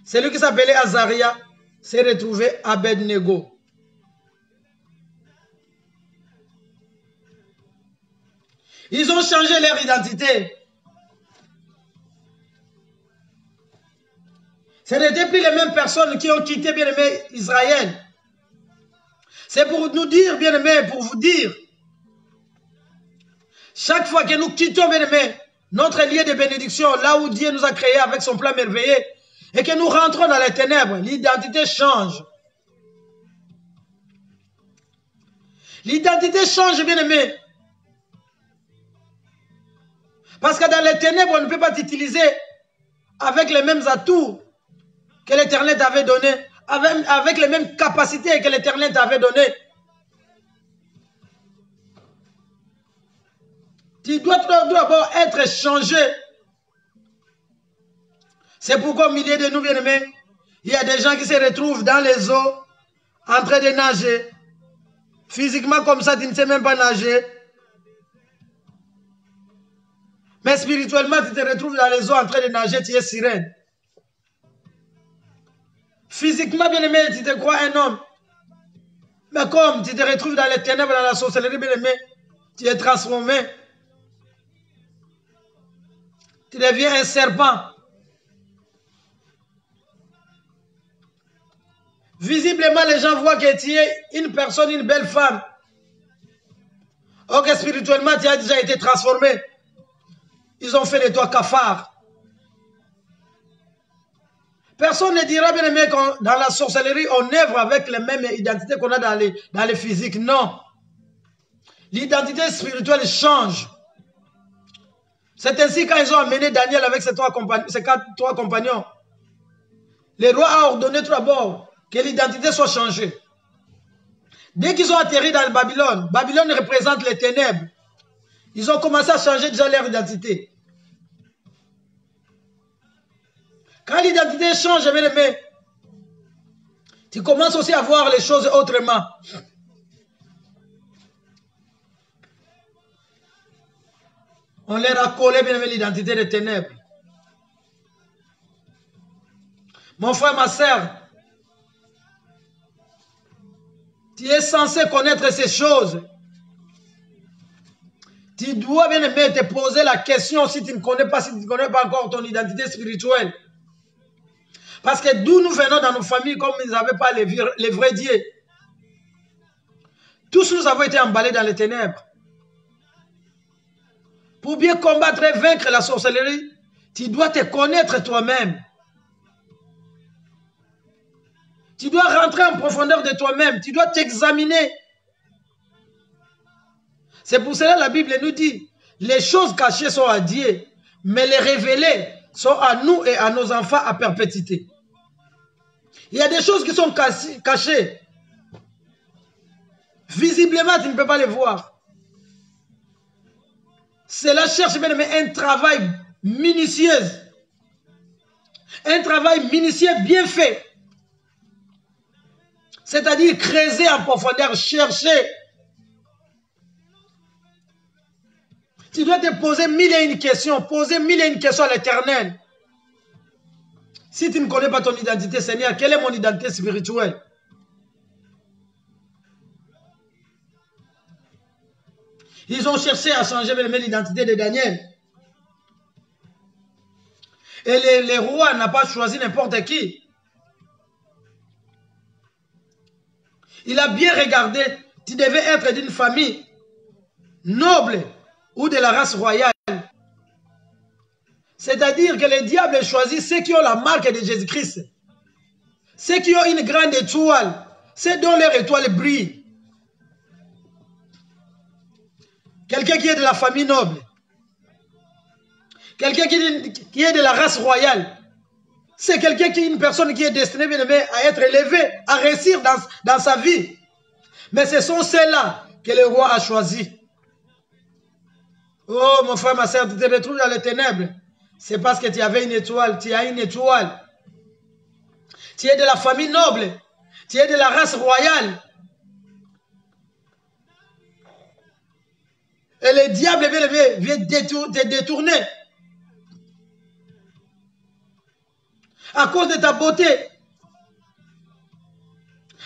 Celui qui s'appelait Azaria s'est retrouvé à Abed-Nego. Ils ont changé leur identité. Ce n'étaient plus les mêmes personnes qui ont quitté, bien aimé, Israël. C'est pour nous dire, bien aimé, pour vous dire, chaque fois que nous quittons, bien aimé, notre lieu de bénédiction, là où Dieu nous a créés avec son plan merveilleux, et que nous rentrons dans les ténèbres, l'identité change. L'identité change, bien aimé. Parce que dans les ténèbres, on ne peut pas t'utiliser avec les mêmes atouts que l'Éternel t'avait donné, avec les mêmes capacités que l'Éternel t'avait donné. Tu dois d'abord être changé. C'est pourquoi au milieu de nous, bien-aimés, il y a des gens qui se retrouvent dans les eaux en train de nager. Physiquement comme ça, tu ne sais même pas nager. Mais spirituellement, tu te retrouves dans les eaux en train de nager, tu es sirène. Physiquement, bien aimé, tu te crois un homme. Mais comme tu te retrouves dans les ténèbres, dans la sorcellerie, bien aimé, tu es transformé. Tu deviens un serpent. Visiblement, les gens voient que tu es une personne, une belle femme. Or que spirituellement, tu as déjà été transformé. Ils ont fait de toi cafard. Personne ne dira, bien aimé, que dans la sorcellerie, on œuvre avec les mêmes identités qu'on a dans les physiques. Non. L'identité spirituelle change. C'est ainsi quand ils ont amené Daniel avec ses trois compagnons. Le roi a ordonné tout d'abord que l'identité soit changée. Dès qu'ils ont atterri dans le Babylone, Babylone représente les ténèbres. Ils ont commencé à changer déjà leur identité. Quand l'identité change, bien aimé, tu commences aussi à voir les choses autrement. On leur a collé, bien aimé, l'identité des ténèbres. Mon frère, ma sœur, tu es censé connaître ces choses. Tu dois, bien aimé, te poser la question si tu ne connais pas, encore ton identité spirituelle. Parce que d'où nous venons dans nos familles, comme ils n'avaient pas les vrais dieux. Tous nous avons été emballés dans les ténèbres. Pour bien combattre et vaincre la sorcellerie, tu dois te connaître toi-même. Tu dois rentrer en profondeur de toi-même. Tu dois t'examiner. C'est pour cela que la Bible nous dit, les choses cachées sont à Dieu, mais les révélées sont à nous et à nos enfants à perpétuité. Il y a des choses qui sont cachées. Visiblement, tu ne peux pas les voir. Cela cherche bien un travail minutieux. Un travail minutieux bien fait. C'est-à-dire creuser en profondeur, chercher. Tu dois te poser mille et une questions, à l'Éternel. Si tu ne connais pas ton identité, Seigneur, quelle est mon identité spirituelle? Ils ont cherché à changer l'identité de Daniel. Et les rois n'ont pas choisi n'importe qui. Il a bien regardé, tu devais être d'une famille noble ou de la race royale. C'est-à-dire que le diable choisit ceux qui ont la marque de Jésus-Christ. Ceux qui ont une grande étoile. Ceux dont leur étoile brille. Quelqu'un qui est de la famille noble. Quelqu'un qui est de la race royale. C'est quelqu'un qui est une personne qui est destinée bien aimé, à être élevée, à réussir dans sa vie. Mais ce sont ceux-là que le roi a choisis. Oh mon frère, ma soeur, tu te retrouves dans les ténèbres. C'est parce que tu avais une étoile, tu as une étoile. Tu es de la famille noble, tu es de la race royale. Et le diable vient te détourner. À cause de ta beauté.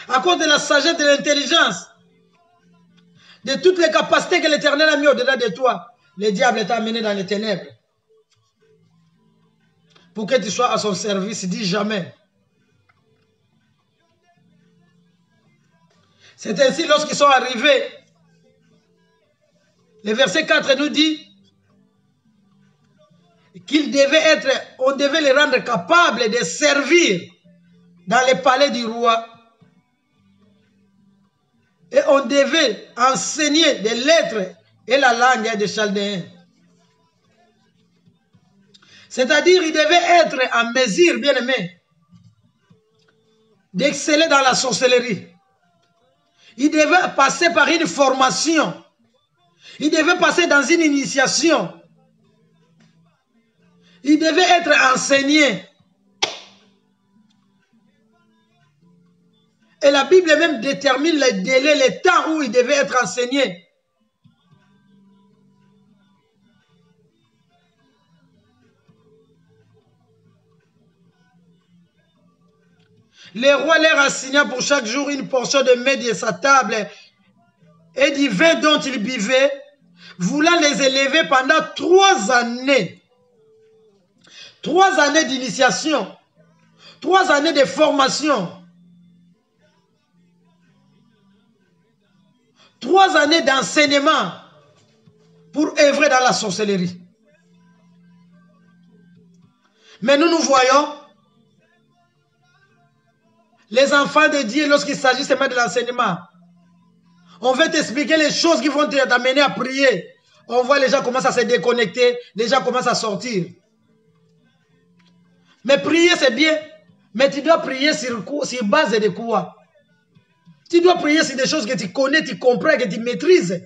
À cause de la sagesse, de l'intelligence. De toutes les capacités que l'Éternel a mis au-delà de toi. Le diable t'a amené dans les ténèbres. Pour que tu sois à son service, dis jamais. C'est ainsi lorsqu'ils sont arrivés. Le verset 4 nous dit on devait les rendre capables de servir dans les palais du roi. Et on devait enseigner des lettres et la langue des Chaldéens. C'est-à-dire, ils devaient être en mesure, bien aimé, d'exceller dans la sorcellerie. Ils devaient passer par une formation. Ils devaient passer dans une initiation. Ils devaient être enseignés. Et la Bible même détermine les délais, les temps où ils devaient être enseignés. Le roi leur assigna pour chaque jour une portion de mets de sa table et du vin dont ils buvaient, voulant les élever pendant 3 années. 3 années d'initiation, 3 années de formation, 3 années d'enseignement pour œuvrer dans la sorcellerie. Mais nous voyons les enfants de Dieu lorsqu'il s'agit seulement de l'enseignement. On veut t'expliquer les choses qui vont t'amener à prier. On voit les gens commencent à se déconnecter, les gens commencent à sortir. Mais prier c'est bien, mais tu dois prier sur base de quoi? Tu dois prier sur des choses que tu connais, tu comprends, que tu maîtrises.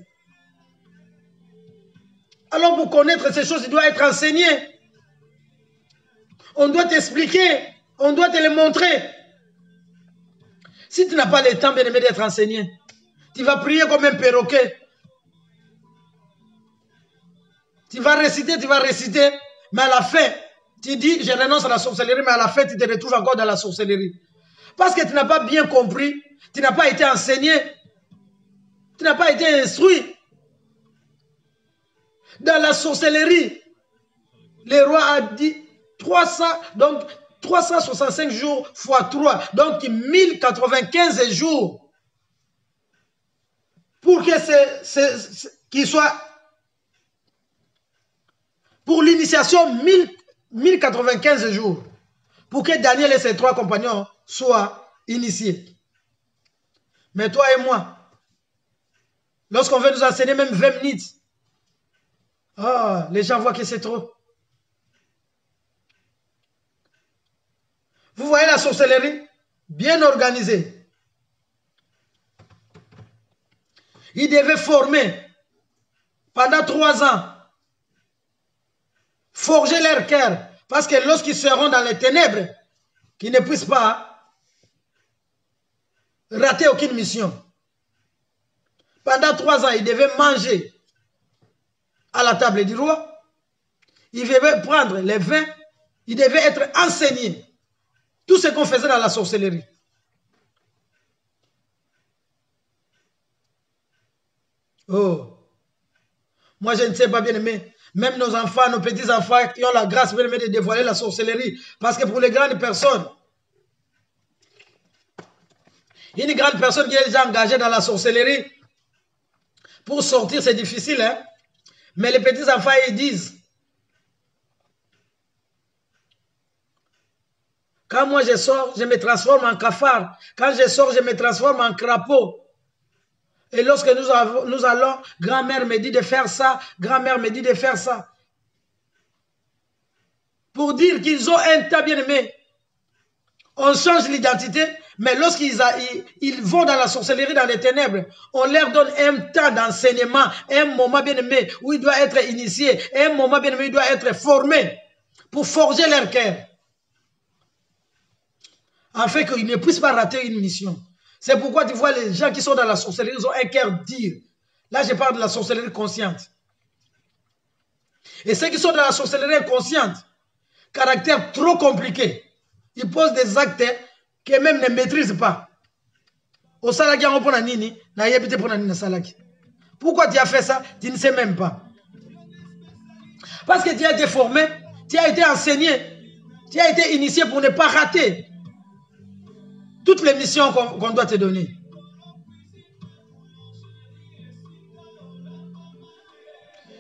Alors pour connaître ces choses, tu dois être enseigné. On doit t'expliquer, on doit te les montrer. Si tu n'as pas le temps, bien aimé, d'être enseigné, tu vas prier comme un perroquet. Tu vas réciter, mais à la fin, tu dis, je renonce à la sorcellerie, mais à la fin, tu te retrouves encore dans la sorcellerie. Parce que tu n'as pas bien compris, tu n'as pas été enseigné, tu n'as pas été instruit. Dans la sorcellerie, le roi a dit 365 jours fois 3, donc 1095 jours. Pour que qu'il soit, pour l'initiation, 1095 jours. Pour que Daniel et ses 3 compagnons soient initiés. Mais toi et moi, lorsqu'on veut nous enseigner même 20 minutes, oh, les gens voient que c'est trop. Vous voyez la sorcellerie bien organisée. Ils devaient former pendant 3 ans, forger leur cœur, parce que lorsqu'ils seront dans les ténèbres, qu'ils ne puissent pas rater aucune mission. Pendant 3 ans, ils devaient manger à la table du roi, ils devaient prendre les vins, ils devaient être enseignés. Tout ce qu'on faisait dans la sorcellerie. Oh, moi je ne sais pas bien aimé. Même nos enfants, nos petits-enfants qui ont la grâce bien aimé de dévoiler la sorcellerie. Parce que pour les grandes personnes, une grande personne qui est déjà engagée dans la sorcellerie, pour sortir c'est difficile, hein? Mais les petits-enfants ils disent, quand moi je sors, je me transforme en cafard. Quand je sors, je me transforme en crapaud. Et lorsque nous allons, grand-mère me dit de faire ça, grand-mère me dit de faire ça. Pour dire qu'ils ont un tas bien aimé. On change l'identité, mais lorsqu'ils vont dans la sorcellerie, dans les ténèbres, on leur donne un temps d'enseignement, un moment bien aimé où ils doivent être initiés, un moment bien aimé où ils doivent être formés pour forger leur cœur. Afin qu'ils ne puissent pas rater une mission. C'est pourquoi tu vois les gens qui sont dans la sorcellerie, ils ont un cœur dur. Là, je parle de la sorcellerie consciente. Et ceux qui sont dans la sorcellerie inconsciente, caractère trop compliqué, ils posent des actes qu'ils même ne maîtrisent pas. Pourquoi tu as fait ça? Tu ne sais même pas. Parce que tu as été formé, tu as été enseigné, tu as été initié pour ne pas rater toutes les missions qu'on doit te donner.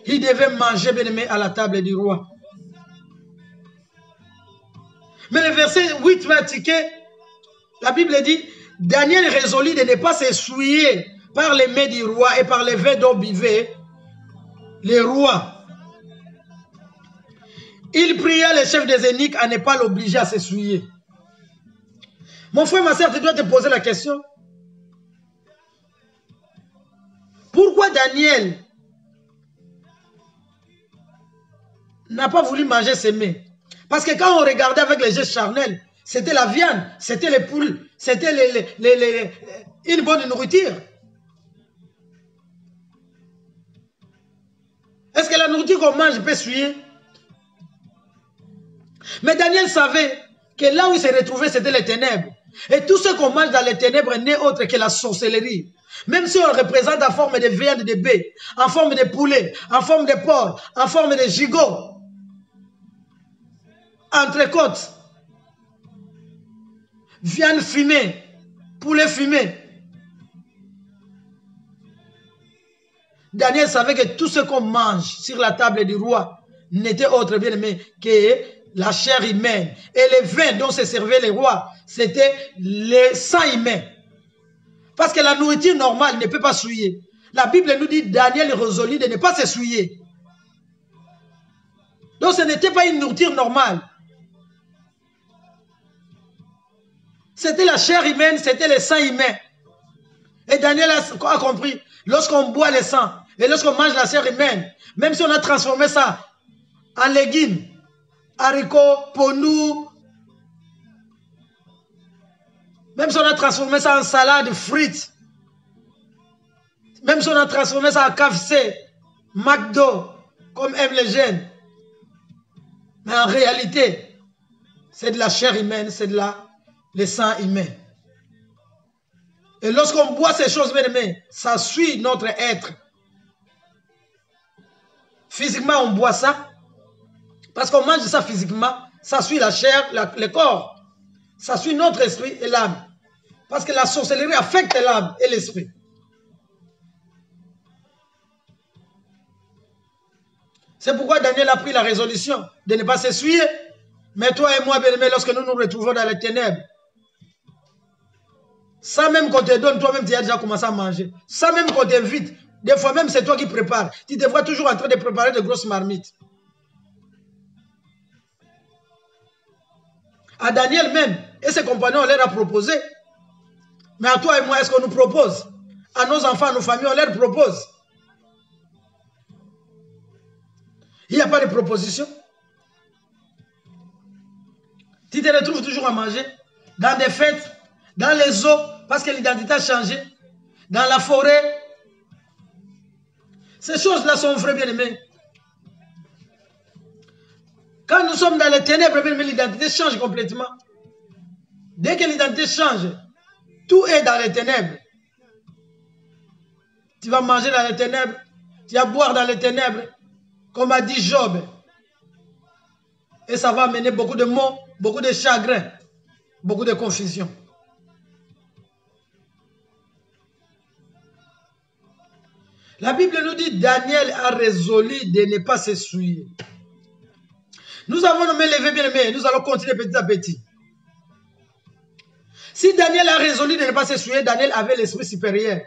Il devait manger, bien aimé, à la table du roi. Mais le verset 8 va indiquer, la Bible dit, Daniel résolut de ne pas s'essuyer par les mets du roi et par les vins dont buvait les rois. Il pria le chef des eunuques à ne pas l'obliger à s'essuyer. Mon frère, ma soeur, tu dois te poser la question. Pourquoi Daniel n'a pas voulu manger ses mets? Parce que quand on regardait avec les yeux charnels, c'était la viande, c'était les poules, c'était une bonne nourriture. Est-ce que la nourriture qu'on mange peut suer? Mais Daniel savait que là où il se retrouvait, c'était les ténèbres. Et tout ce qu'on mange dans les ténèbres n'est autre que la sorcellerie. Même si on le représente en forme de viande de bœuf, en forme de poulet, en forme de porc, en forme de gigot, entrecôte, viande fumée, poulet fumé. Daniel savait que tout ce qu'on mange sur la table du roi n'était autre bien aimé que la chair humaine. Et les vins dont se servaient les rois, c'était le sang humain. Parce que la nourriture normale ne peut pas souiller. La Bible nous dit, Daniel résolut de ne pas se souiller. Donc ce n'était pas une nourriture normale. C'était la chair humaine, c'était le sang humain. Et Daniel a compris, lorsqu'on boit le sang et lorsqu'on mange la chair humaine, même si on a transformé ça en légumes, haricots, ponou, même si on a transformé ça en salade, frites, même si on a transformé ça en KFC, McDo, comme aiment les jeunes, mais en réalité, c'est de la chair humaine, c'est de le sang humain. Et lorsqu'on boit ces choses, bien aimés, ça suit notre être. Physiquement, on boit ça. Parce qu'on mange ça physiquement, ça suit la chair, le corps. Ça suit notre esprit et l'âme. Parce que la sorcellerie affecte l'âme et l'esprit. C'est pourquoi Daniel a pris la résolution de ne pas s'essuyer. Mais toi et moi, bien aimés, lorsque nous nous retrouvons dans les ténèbres, ça même qu'on te donne, toi-même, tu as déjà commencé à manger. Ça même qu'on t'invite, des fois même, c'est toi qui prépares. Tu te vois toujours en train de préparer de grosses marmites. À Daniel même, et ses compagnons, on leur a proposé. Mais à toi et moi, est-ce qu'on nous propose? À nos enfants, à nos familles, on leur propose. Il n'y a pas de proposition. Tu te retrouves toujours à manger dans des fêtes, dans les eaux, parce que l'identité a changé, dans la forêt. Ces choses-là sont vraies, bien aimés. Quand nous sommes dans les ténèbres, bien aimés, l'identité change complètement. Dès que l'identité change, tout est dans les ténèbres. Tu vas manger dans les ténèbres, tu vas boire dans les ténèbres, comme a dit Job. Et ça va amener beaucoup de maux, beaucoup de chagrin, beaucoup de confusion. La Bible nous dit, Daniel a résolu de ne pas s'essuyer. Nous avons nommé levé bien aimé, nous allons continuer petit à petit. Si Daniel a résolu de ne pas s'essuyer, Daniel avait l'esprit supérieur.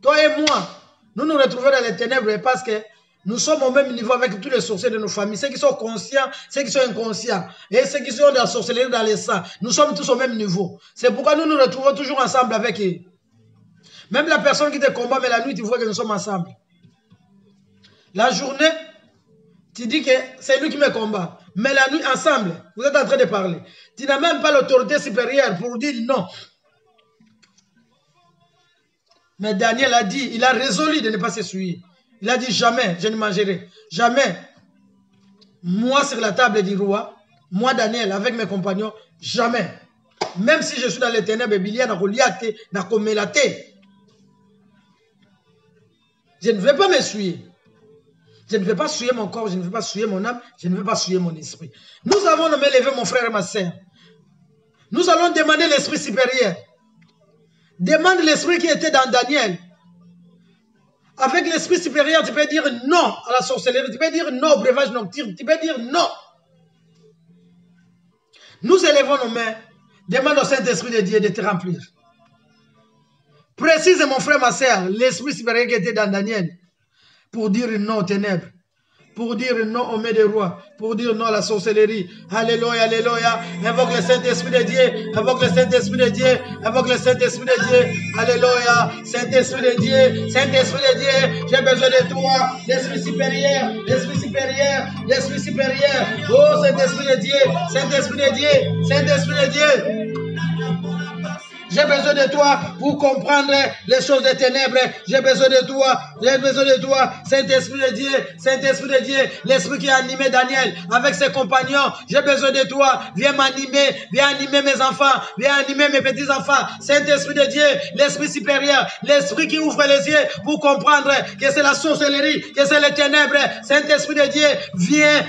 Toi et moi, nous nous retrouvons dans les ténèbres parce que nous sommes au même niveau avec tous les sorciers de nos familles. Ceux qui sont conscients, ceux qui sont inconscients. Et ceux qui sont dans la sorcellerie, dans les sangs. Nous sommes tous au même niveau. C'est pourquoi nous nous retrouvons toujours ensemble avec eux. Même la personne qui te combat, mais la nuit, tu vois que nous sommes ensemble. La journée, tu dis que c'est lui qui me combat. Mais la nuit, ensemble, vous êtes en train de parler. Tu n'as même pas l'autorité supérieure pour dire non. Mais Daniel a dit, il a résolu de ne pas s'essuyer. Il a dit jamais, je ne mangerai. Jamais. Moi, sur la table du roi, moi, Daniel, avec mes compagnons, jamais. Même si je suis dans les ténèbres, Bilia n'a reliaté, n'a commélaté. Je ne vais pas m'essuyer. Je ne vais pas souiller mon corps, je ne vais pas souiller mon âme, je ne vais pas souiller mon esprit. Nous avons nommé lever mon frère et ma sœur. Nous allons demander l'esprit supérieur. Demande l'esprit qui était dans Daniel. Avec l'esprit supérieur, tu peux dire non à la sorcellerie, tu peux dire non au breuvage nocturne, tu peux dire non. Nous élevons nos mains, demande au Saint-Esprit de Dieu de te remplir. Précise, mon frère, ma soeur, l'esprit supérieur qui était dans Daniel, pour dire non aux ténèbres, pour dire non au maître des rois, pour dire non à la sorcellerie. Alléluia, alléluia. Invoque le Saint-Esprit de Dieu, invoque le Saint-Esprit de Dieu, invoque le Saint-Esprit de Dieu. Alléluia, Saint-Esprit de Dieu, Saint-Esprit de Dieu, j'ai besoin de toi, l'Esprit supérieur, l'Esprit supérieur, l'Esprit supérieur. Oh, Saint-Esprit de Dieu, Saint-Esprit de Dieu, Saint-Esprit de Dieu. J'ai besoin de toi pour comprendre les choses des ténèbres. J'ai besoin de toi. J'ai besoin de toi. Saint-Esprit de Dieu. Saint-Esprit de Dieu. L'Esprit qui a animé Daniel avec ses compagnons. J'ai besoin de toi. Viens m'animer. Viens animer mes enfants. Viens animer mes petits-enfants. Saint-Esprit de Dieu. L'Esprit supérieur. L'Esprit qui ouvre les yeux pour comprendre que c'est la sorcellerie, que c'est les ténèbres. Saint-Esprit de Dieu. Viens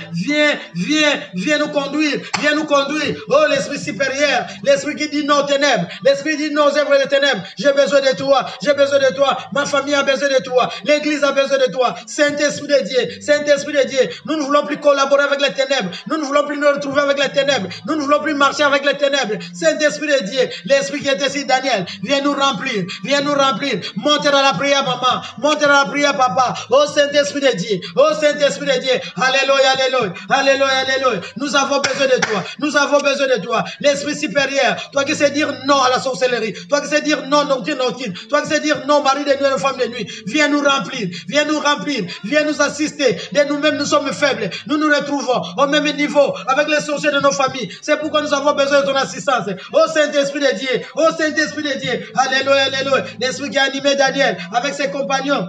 nous conduire. Viens nous conduire. Oh, l'Esprit supérieur. L'Esprit qui dit non aux ténèbres. L'Esprit dit non aux œuvres des ténèbres. J'ai besoin de toi. J'ai besoin de toi. Ma famille a besoin de toi. L'Église a besoin de toi. Saint-Esprit de Dieu. Saint-Esprit de Dieu. Nous ne voulons plus collaborer avec les ténèbres. Nous ne voulons plus nous retrouver avec les ténèbres. Nous ne voulons plus marcher avec les ténèbres. Saint-Esprit de Dieu. L'Esprit qui était ici, Daniel. Viens nous remplir. Viens nous remplir. Montez dans la prière, maman. Montez dans la prière, papa. Oh Saint-Esprit de Dieu. Oh Saint-Esprit de Dieu. Alléluia, alléluia. Alléluia, alléluia. Nous avons besoin de toi. Nous avons besoin de toi. L'Esprit supérieur. Toi qui sais dire non à la sorcellerie. Toi qui sais dire non, nocturne. Toi qui sais dire non, mari de nuit et femme de nuit. Viens nous remplir. Viens nous remplir. Viens nous assister. De nous-mêmes, nous sommes faibles. Nous nous retrouvons au même niveau avec les sorciers de nos familles. C'est pourquoi nous avons besoin de ton assistance. Oh Saint-Esprit de Dieu. Oh Saint-Esprit de Dieu. Alléluia, alléluia. L'Esprit qui a animé Daniel avec ses compagnons.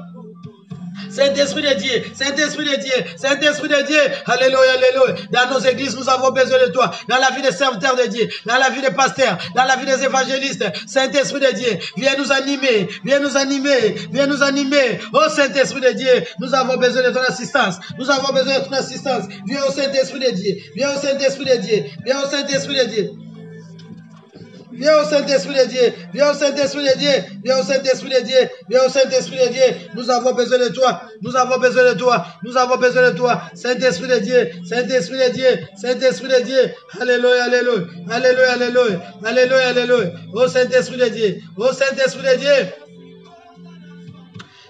Saint-Esprit de Dieu, Saint-Esprit de Dieu, Saint-Esprit de Dieu, alléluia, alléluia. Dans nos églises, nous avons besoin de toi. Dans la vie des serviteurs de Dieu, dans la vie des pasteurs, dans la vie des évangélistes. Saint-Esprit de Dieu, viens nous animer, viens nous animer, viens nous animer. Oh Saint-Esprit de Dieu, nous avons besoin de ton assistance. Nous avons besoin de ton assistance. Viens au Saint-Esprit de Dieu, viens au Saint-Esprit de Dieu, viens au Saint-Esprit de Dieu. Viens au Saint-Esprit de Dieu, viens au Saint-Esprit de Dieu, viens au Saint-Esprit de Dieu, viens au Saint-Esprit de Dieu. Nous avons besoin de toi, nous avons besoin de toi, nous avons besoin de toi. Saint-Esprit de Dieu, Saint-Esprit de Dieu, Saint-Esprit de Dieu. Alléluia, alléluia, alléluia, alléluia, alléluia, alléluia. Oh Saint-Esprit de Dieu, oh Saint-Esprit de Dieu.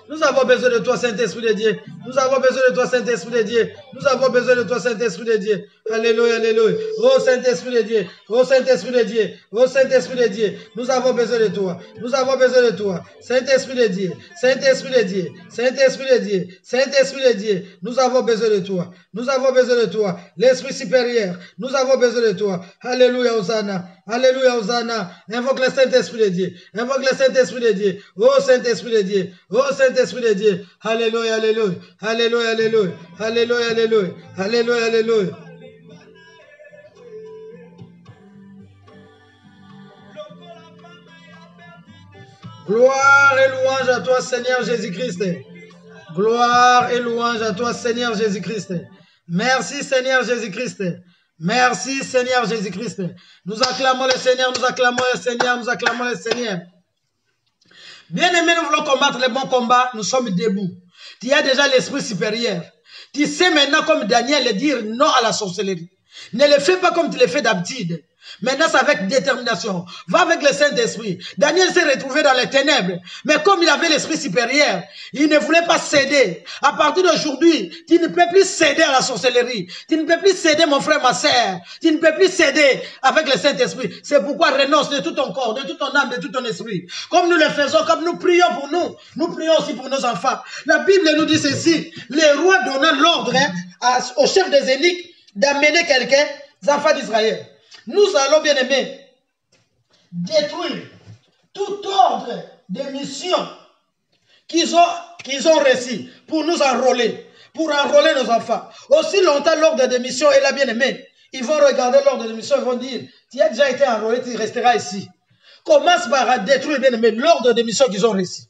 Nous avons besoin de toi, Saint-Esprit de Dieu. Nous avons besoin de toi, Saint-Esprit de Dieu. Nous avons besoin de toi, Saint-Esprit de Dieu. Alléluia, alléluia. Oh Saint-Esprit de Dieu. Oh Saint-Esprit de Dieu. Oh Saint-Esprit de Dieu. Nous avons besoin de toi. Nous avons besoin de toi. Saint-Esprit de Dieu. Saint-Esprit de Dieu. Saint-Esprit de Dieu. Saint-Esprit de Dieu. Nous avons besoin de toi. Nous avons besoin de toi. L'Esprit supérieur. Nous avons besoin de toi. Alléluia, Hosanna. Alléluia, Hosanna. Invoque le Saint-Esprit de Dieu. Invoque le Saint-Esprit de Dieu. Oh Saint-Esprit de Dieu. Oh Saint-Esprit de Dieu. Alléluia, alléluia. Alléluia, alléluia. Alléluia, alléluia. Alléluia, alléluia. Gloire et louange à toi, Seigneur Jésus-Christ. Gloire et louange à toi, Seigneur Jésus-Christ. Merci, Seigneur Jésus-Christ. Merci, Seigneur Jésus-Christ. Nous acclamons le Seigneur, nous acclamons le Seigneur, nous acclamons le Seigneur. Bien-aimés, nous voulons combattre le bon combat, nous sommes debout. Tu as déjà l'esprit supérieur. Tu sais maintenant, comme Daniel, de dire non à la sorcellerie. Ne le fais pas comme tu le fais d'habitude. Maintenant, c'est avec détermination. Va avec le Saint-Esprit. Daniel s'est retrouvé dans les ténèbres. Mais comme il avait l'esprit supérieur, il ne voulait pas céder. À partir d'aujourd'hui, tu ne peux plus céder à la sorcellerie. Tu ne peux plus céder, mon frère, ma sœur. Tu ne peux plus céder avec le Saint-Esprit. C'est pourquoi renonce de tout ton corps, de toute ton âme, de tout ton esprit. Comme nous le faisons, comme nous prions pour nous, nous prions aussi pour nos enfants. La Bible nous dit ceci. Les rois donnant l'ordre au chef des eunuques d'amener quelqu'un, les enfants d'Israël. Nous allons, bien aimés, détruire tout ordre de mission qu'ils ont reçu pour nous enrôler, pour enrôler nos enfants. Aussi longtemps l'ordre de mission est là, bien aimé. Ils vont regarder l'ordre de mission, ils vont dire, tu as déjà été enrôlé, tu resteras ici. Commence par détruire, bien aimé, l'ordre de mission qu'ils ont reçu.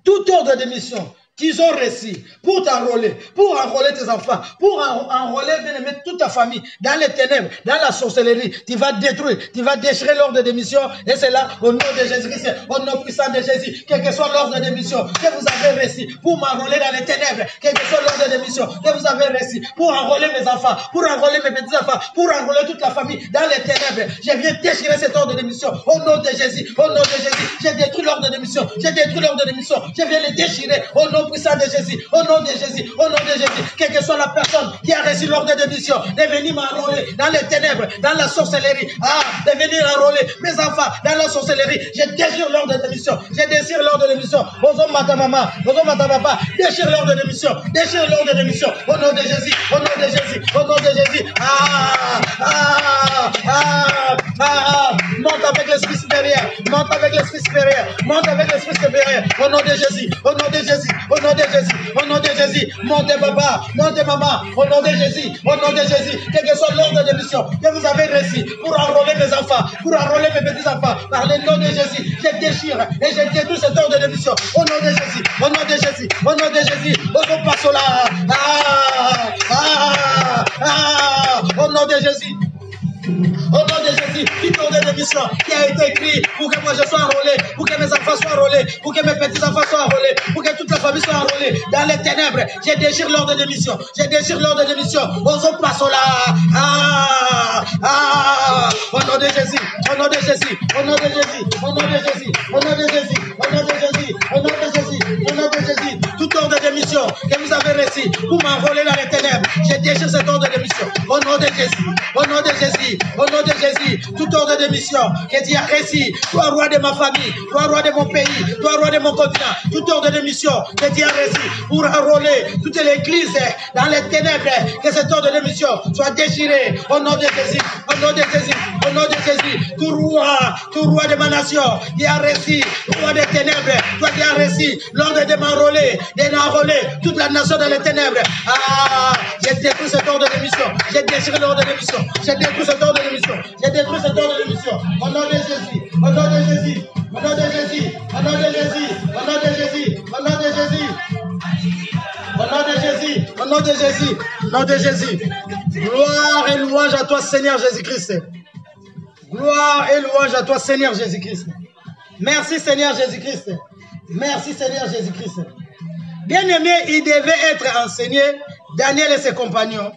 Tout ordre de mission qu'ils ont reçu pour t'enrôler, pour enrôler tes enfants, pour enrôler, bien aimé, toute ta famille, dans les ténèbres, dans la sorcellerie, tu vas détruire, tu vas déchirer l'ordre de mission, et c'est là, au nom de Jésus-Christ, au nom puissant de Jésus, quel que soit l'ordre de mission que vous avez reçu, pour m'enrôler dans les ténèbres, quel que soit l'ordre de mission que vous avez reçu, pour enrôler mes enfants, pour enrôler mes petits-enfants, pour enrôler toute la famille dans les ténèbres, je viens déchirer cet ordre de mission, au nom de Jésus, au nom de Jésus, j'ai détruit l'ordre de mission, j'ai détruit l'ordre de mission, je viens le déchirer, au nom nom puissant de Jésus, au nom de Jésus, au nom de Jésus, quelle que soit la personne qui a reçu l'ordre de mission, de venir m'enrôler dans les ténèbres, dans la sorcellerie, de venir enrôler mes enfants dans la sorcellerie, je désire l'ordre de mission, je désire l'ordre de mission, bonjour ma maman, bonjour ma papa, déchire l'ordre de mission, déchire l'ordre de mission, au nom de Jésus, au nom de Jésus, au nom de Jésus, monte avec l'esprit supérieur, monte avec l'esprit supérieur, monte avec l'esprit supérieur, au nom de Jésus, au nom de Jésus, au nom de Jésus, au nom de Jésus, montez papa, montez maman, au nom de Jésus, au nom de Jésus, quel que soit l'ordre de mission que vous avez reçu pour enrôler mes enfants, pour enrôler mes petits-enfants, par le nom de Jésus, je déchire et je détruis cet ordre de mission, au nom de Jésus, au nom de Jésus, au nom de Jésus, au nom de là, au nom de Jésus. Au nom de Jésus, tout ordre de mission qui a été écrit pour que moi je sois enrôlé, pour que mes enfants soient enrôlés, pour que mes petits-enfants soient enrôlés, pour que toute la famille soit enrôlée dans les ténèbres. Je déchire l'ordre de mission, je déchire l'ordre de mission. Osons passer là. Au nom de Jésus, au nom de Jésus, au nom de Jésus, au nom de Jésus, au nom de Jésus, au nom de Jésus, au nom de Jésus, au nom de Jésus, tout ordre de mission que vous avez reçu pour m'enrôler dans les ténèbres, je déchire cet ordre de mission. Au nom de Jésus, au nom de Jésus. Au nom de Jésus, tout ordre de mission que tu as reçu, toi roi de ma famille, toi roi de mon pays, toi roi de mon continent, tout ordre de mission que tu as reçu pour enrôler toute l'église dans les ténèbres, que cet ordre de mission soit déchiré au nom de Jésus, au nom de Jésus, au nom de Jésus, tout roi de ma nation qui a reçu, roi des ténèbres, toi qui as reçu l'ordre de m'enrôler, d'enrôler toute la nation dans les ténèbres. J'ai détruit cet ordre de mission, j'ai déchiré l'ordre de mission, j'ai détruit cet ordre de mission, j'ai détruit cet ordre de mission, au nom de Jésus, au nom de Jésus, au nom de Jésus, au nom de Jésus, au nom de Jésus, au nom de Jésus, au nom de Jésus, au nom de Jésus, au nom de Jésus. Gloire et louange à toi, Seigneur Jésus-Christ. Gloire et louange à toi, Seigneur Jésus-Christ. Merci, Seigneur Jésus-Christ. Merci, Seigneur Jésus-Christ. Bien-aimé, il devait être enseigné, Daniel et ses compagnons,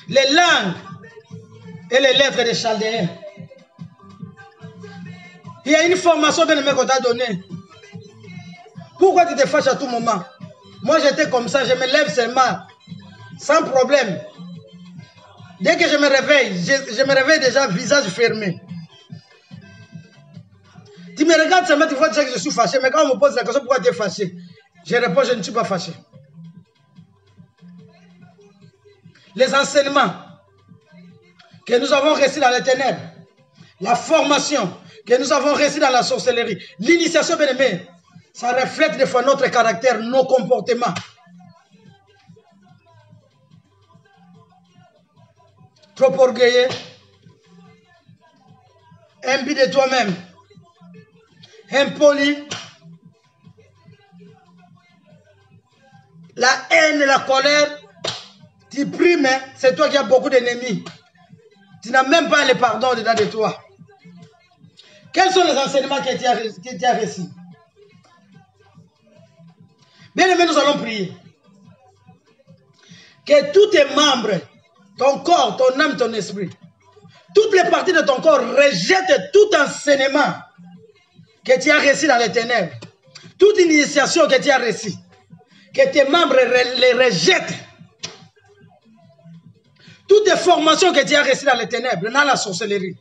les langues et les lettres des Chaldéens. Il y a une formation bien-aimé qu'on t'a donnée. Pourquoi tu te fâches à tout moment? Moi, j'étais comme ça, je me lève seulement, sans problème. Dès que je me réveille, je me réveille déjà visage fermé. Tu me regardes seulement, tu vois déjà que je suis fâché, mais quand on me pose la question, pourquoi tu es fâché? Je réponds, je ne suis pas fâché. Les enseignements que nous avons reçus dans les ténèbres, la formation que nous avons reçue dans la sorcellerie, l'initiation, bien aimé, ça reflète des fois notre caractère, nos comportements. Trop orgueilleux, imbu de toi-même, impoli, la haine et la colère, tu pries, mais c'est toi qui as beaucoup d'ennemis. Tu n'as même pas le pardon dedans de toi. Quels sont les enseignements que tu as reçus? Bien aimé, nous allons prier. Que tous tes membres, ton corps, ton âme, ton esprit, toutes les parties de ton corps rejettent tout enseignement que tu as reçu dans les ténèbres. Toute initiation que tu as reçue. Que tes membres les rejettent. Toutes les formations que tu as reçues dans les ténèbres, dans la sorcellerie.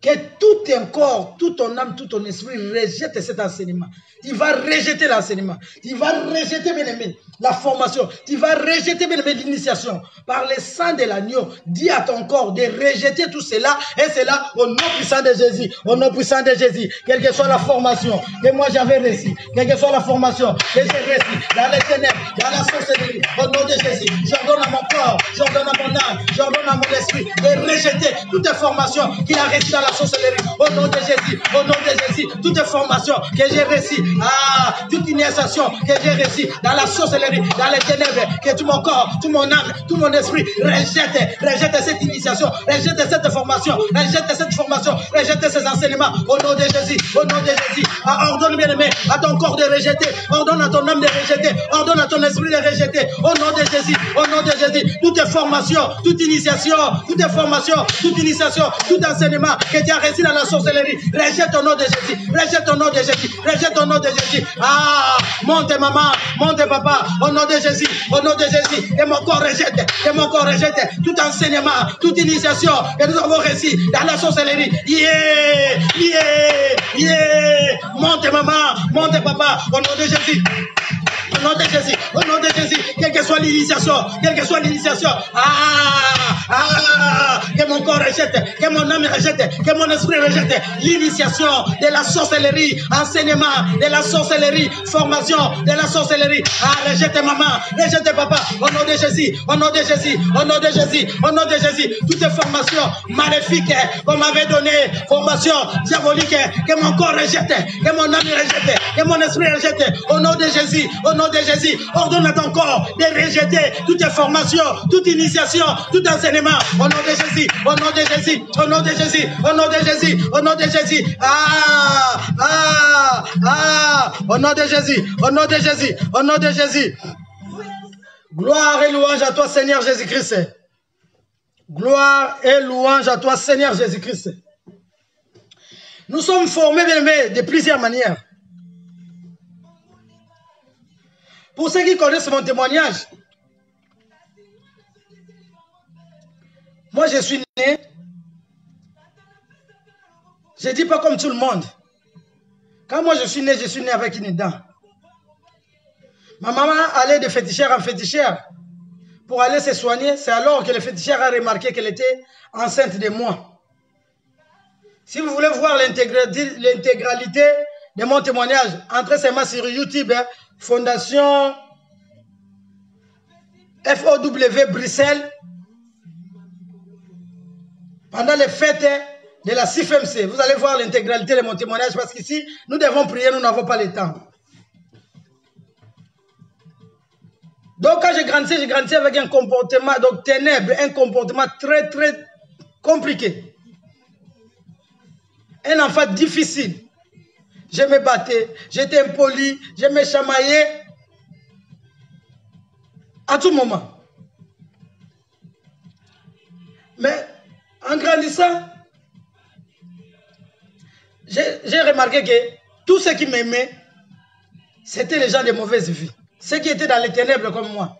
Que tout ton corps, tout ton âme, tout ton esprit rejette cet enseignement. Tu vas rejeter l'enseignement. Tu vas rejeter, bien aimé, la formation. Tu vas rejeter, bien aimé, l'initiation. Par le sang de l'agneau, dis à ton corps de rejeter tout cela. Et cela au nom puissant de Jésus. Au nom puissant de Jésus. Quelle que soit la formation que moi j'avais reçue. Quelle que soit la formation que j'ai reçue. Dans les ténèbres, dans la sorcellerie. Au nom de Jésus. J'ordonne à mon corps. J'ordonne à mon âme. J'ordonne à mon esprit de rejeter toutes les formations qu'il a reçues dans la sorcellerie. Au nom de Jésus. Au nom de Jésus. Toutes les formations que j'ai reçues. Toute initiation que j'ai reçue dans la sorcellerie, dans les ténèbres, que tout mon corps, tout mon âme, tout mon esprit rejette cette initiation, rejette cette formation, rejette ces enseignements au nom de Jésus, au nom de Jésus. Ordonne, bien aimé, à ton corps de rejeter, ordonne à ton âme de rejeter, ordonne à ton esprit de rejeter, au nom de Jésus, au nom de Jésus. Toutes les formations, toute initiation, toutes les formations, toute initiation, tout enseignement que que tu as réussi dans la sorcellerie, rejette au nom de Jésus, rejette au nom de Jésus, rejette au nom de Jésus. Ah, monte maman, monte papa, au nom de Jésus, au nom de Jésus. Et mon corps rejette, et mon corps rejette tout enseignement, toute initiation que nous avons réussi dans la sorcellerie. Yeah, yeah, yeah. Monte maman, monte papa, au nom de Jésus. Au nom de Jésus, au nom de Jésus, quelle que soit l'initiation, que mon corps rejette, que mon âme rejette, que mon esprit rejette l'initiation de la sorcellerie, enseignement de la sorcellerie, formation de la sorcellerie. Ah, rejette maman, rejette papa, au nom de Jésus, au nom de Jésus, au nom de Jésus, au nom de Jésus, toutes les formations maléfiques qu'on m'avait données, formations diaboliques, que mon corps rejette, que mon âme rejette, que mon esprit rejette, au nom de Jésus, au nom de Jésus, ordonne à ton corps de rejeter toute formation, toute initiation, tout enseignement, au nom de Jésus, au nom de Jésus, au nom de Jésus, au nom de Jésus, au nom de Jésus, au nom de Jésus, au nom de Jésus, au nom de Jésus. Gloire et louange à toi, Seigneur Jésus-Christ. Gloire et louange à toi, Seigneur Jésus-Christ. Nous sommes formés, bien-aimés, de plusieurs manières. Pour ceux qui connaissent mon témoignage, moi je suis né, je ne dis pas comme tout le monde. Quand moi je suis né avec une dent. Ma maman allait de fétichère en fétichère pour aller se soigner. C'est alors que le féticheur a remarqué qu'elle était enceinte de moi. Si vous voulez voir l'intégralité de mon témoignage, entrez seulement sur YouTube, Fondation FOW Bruxelles, pendant les fêtes de la CIFMC. Vous allez voir l'intégralité de mon témoignage parce qu'ici, nous devons prier, nous n'avons pas le temps. Donc quand j'ai grandi avec un comportement, donc ténèbres, un comportement très compliqué. Un enfant difficile. Je me battais, j'étais impoli, je me chamaillais à tout moment. Mais en grandissant, j'ai remarqué que tous ceux qui m'aimaient, c'était les gens de mauvaise vie. Ceux qui étaient dans les ténèbres comme moi.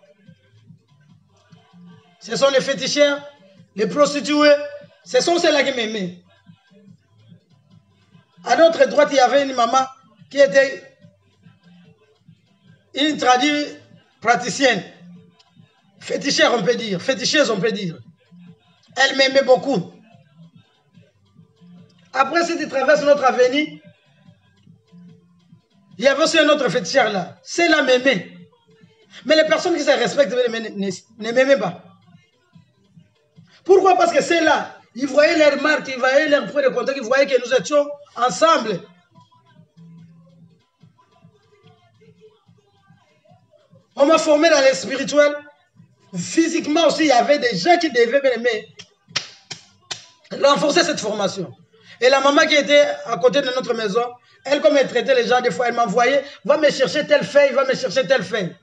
Ce sont les féticheurs, les prostituées, ce sont ceux-là qui m'aimaient. À notre droite, il y avait une maman qui était une traduite praticienne. Fétichère, on peut dire. Féticheuse, on peut dire. Elle m'aimait beaucoup. Après, si tu traverses notre avenue, il y avait aussi un autre féticheur là. Celle-là m'aimait. Mais les personnes qui se respectent ne m'aimaient pas. Pourquoi? Parce que celle-là, ils voyaient leurs marques, ils voyaient leurs points de contact, ils voyaient que nous étions ensemble. On m'a formé dans les spirituels. Physiquement aussi, il y avait des gens qui devaient m'aimer. Renforcer cette formation. Et la maman qui était à côté de notre maison, elle, comme elle traitait les gens, des fois, elle m'envoyait, va me chercher telle feuille, va me chercher telle feuille.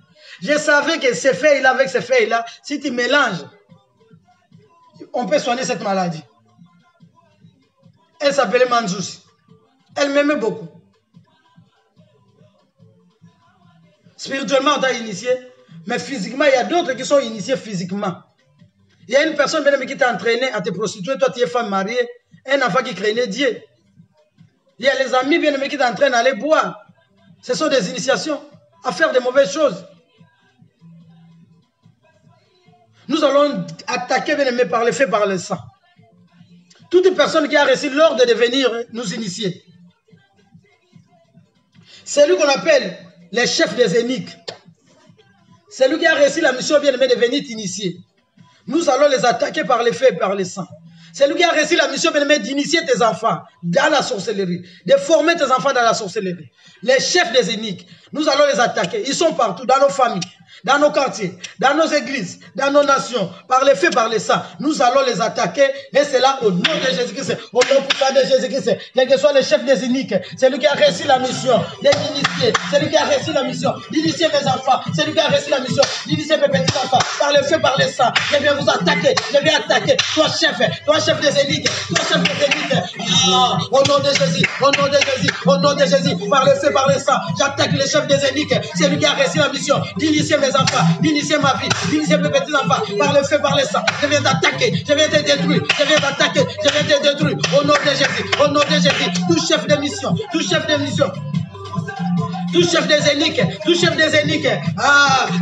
Je savais que ces feuilles-là, avec ces feuilles-là, si tu mélanges, on peut soigner cette maladie. Elle s'appelait Manzousi. Elle m'aimait beaucoup. Spirituellement, on t'a initié, mais physiquement, il y a d'autres qui sont initiés physiquement. Il y a une personne bien-aimée qui t'a entraîné à te prostituer, toi tu es femme mariée, un enfant qui craignait Dieu. Il y a les amis bien-aimés qui t'entraînent à aller boire. Ce sont des initiations à faire de mauvaises choses. Nous allons attaquer bien-aimés par le fait, par le sang. Toute personne qui a reçu l'ordre de venir nous initier. C'est lui qu'on appelle les chefs des énigmes. C'est lui qui a reçu la mission bien-aimée de venir t'initier. Nous allons les attaquer par les faits et par les sangs. C'est lui qui a reçu la mission bien-aimée d'initier tes enfants dans la sorcellerie, de former tes enfants dans la sorcellerie. Les chefs des énigmes, nous allons les attaquer. Ils sont partout, dans nos familles, dans nos quartiers, dans nos églises, dans nos nations, par les faits, par les sang, nous allons les attaquer, et c'est là au nom de Jésus-Christ, au nom puissant de Jésus-Christ, quel que soit le chef des uniques, c'est lui qui a réussi la mission d'initier, c'est lui qui a réussi la mission d'initier mes enfants, c'est lui qui a réussi la mission d'initier mes petits enfants, par le feu, par les sang, je viens vous attaquer, je viens attaquer, toi chef des uniques, toi chef des uniques, au nom de Jésus, au nom de Jésus, au nom de Jésus, par le feu, par le sang, j'attaque le chef des uniques, c'est lui qui a réussi la mission d'initier mes enfants, d'initier ma vie, d'initier mes petits enfants, par le feu, par le sang, je viens t'attaquer, je viens te détruire, je viens t'attaquer, je viens te détruire, au nom de Jésus, au nom de Jésus, tout chef de mission, tout chef de mission, tout chef des éniques,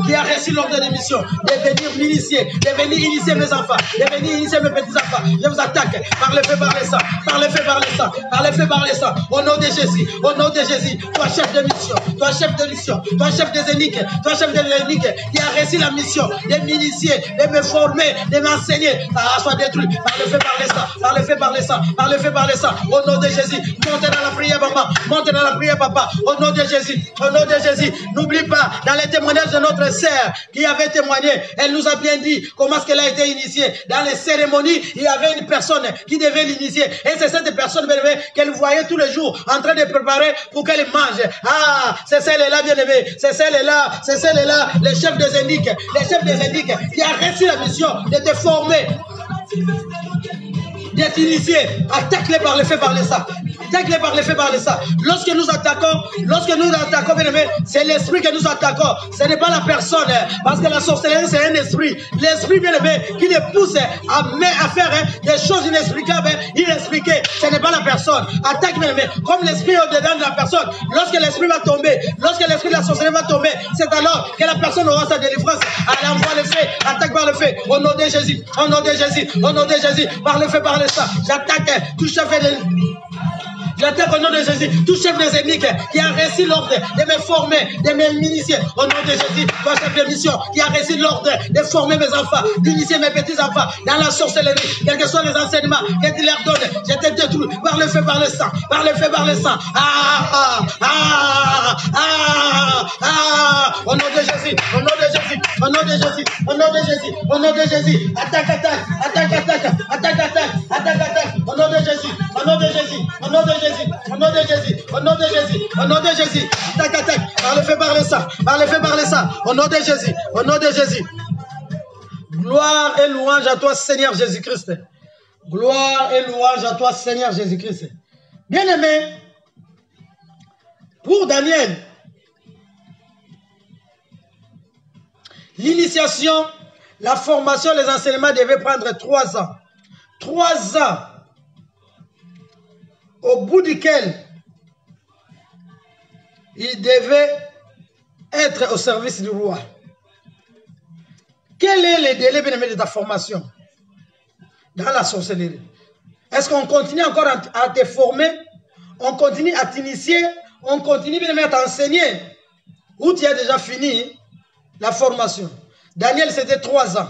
qui a reçu l'ordre de mission, de venir m'initier, de venir initier mes enfants, de venir initier mes petits-enfants. Je vous attaque par le feu, par le sang, par le feu, par le sang, par le feu, par le sang, au nom de Jésus, toi chef de mission, toi chef de mission, toi chef des éniques, qui a reçu la mission de m'initier, de me former, de m'enseigner, soit détruit par le feu, par le sang, par le feu, par le sang, par le feu, par le sang, au nom de Jésus. Montez dans la prière, maman, montez dans la prière, papa, au nom de Jésus. Au nom de Jésus, n'oublie pas, dans les témoignages de notre sœur qui avait témoigné, elle nous a bien dit comment est-ce qu'elle a été initiée. Dans les cérémonies, il y avait une personne qui devait l'initier. Et c'est cette personne, bien aimée, qu'elle voyait tous les jours en train de préparer pour qu'elle mange. Ah, c'est celle-là, bien aimée. C'est celle-là, le chef des éniques, qui a reçu la mission de te former, d'être initié. Attaque-les par le feu, par le sang. Attaque-les par le feu, par le sang. Lorsque nous attaquons, bien aimé, c'est l'esprit que nous attaquons. Ce n'est pas la personne. Parce que la sorcellerie, c'est un esprit. L'esprit, bien aimé, qui les pousse à faire des choses inexplicables, inexpliquées. Ce n'est pas la personne. Attaque, bien aimé. Comme l'esprit est au-dedans de la personne. Lorsque l'esprit va tomber, lorsque l'esprit de la sorcellerie va tomber, c'est alors que la personne aura sa délivrance. Elle envoie le feu. Attaque par le feu. Au nom de Jésus. Au nom de Jésus. Au nom de Jésus. Par le feu, par le sang. J'attaque tout chef de... J'attaque au nom de Jésus, tout chef des éniques qui a reçu l'ordre de me former, de m'initier. Au nom de Jésus, toi chef de mission qui a reçu l'ordre de former mes enfants, d'initier mes petits-enfants dans la sorcellerie, quels que soient les enseignements que tu leur donnes, je te détruis par le feu, par le sang, par le feu, par le sang. Au nom de Jésus, au nom de Jésus, au nom de Jésus, au nom de Jésus, au nom de Jésus. Attaque, au nom de Jésus, au nom de Jésus, au nom de Jésus. Au nom de Jésus, au nom de Jésus, au nom de Jésus, attaque, par le feu, par le sang, par le feu, par le sang, au nom de Jésus, au nom de Jésus. Gloire et louange à toi, Seigneur Jésus-Christ. Gloire et louange à toi, Seigneur Jésus-Christ. Bien-aimé, pour Daniel, l'initiation, la formation, les enseignements devaient prendre 3 ans. 3 ans. Au bout duquel il devait être au service du roi. Quel est le délai, bien aimé, de ta formation dans la sorcellerie? Est-ce qu'on continue encore à te former? On continue à t'initier? On continue, bien aimé, à t'enseigner? Ou tu as déjà fini la formation? Daniel, c'était 3 ans.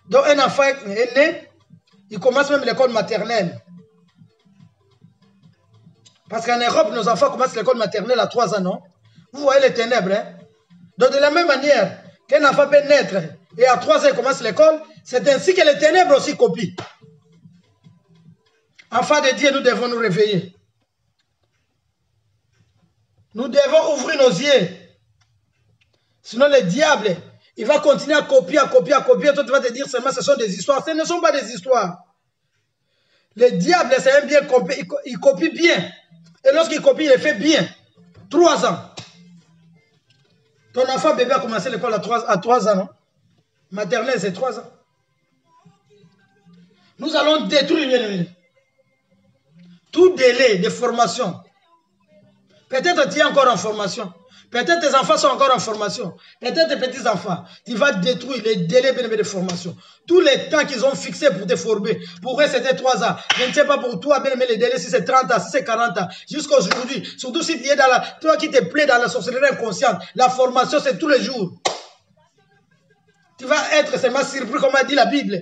Donc un enfant est né, il commence même l'école maternelle. Parce qu'en Europe, nos enfants commencent l'école maternelle à 3 ans, non? Vous voyez les ténèbres, hein? Donc de la même manière qu'un enfant peut naître et à 3 ans, il commence l'école, c'est ainsi que les ténèbres aussi copient. Enfants de Dieu, nous devons nous réveiller. Nous devons ouvrir nos yeux. Sinon, le diable, il va continuer à copier, à copier, à copier. Toi, tu vas te dire seulement ce sont des histoires. Ce ne sont pas des histoires. Le diable, c'est un bien copié. Il copie bien. Et lorsqu'il copie, il le fait bien. 3 ans. Ton enfant bébé a commencé l'école à 3 ans, non? Maternelle, c'est 3 ans. Nous allons détruire tout délai de formation. Peut-être tu es encore en formation. Peut-être tes enfants sont encore en formation. Peut-être tes petits-enfants. Tu vas détruire les délais de formation. Tous les temps qu'ils ont fixés pour te former. Pour eux, c'était 3 ans. Je ne sais pas pour toi, bien aimé, les délais, si c'est 30 ans, si c'est 40 ans. Jusqu'à aujourd'hui. Surtout si tu es dans la... Toi qui te plais dans la sorcellerie inconsciente. La formation, c'est tous les jours. Tu vas être seulement surpris, comme a dit la Bible.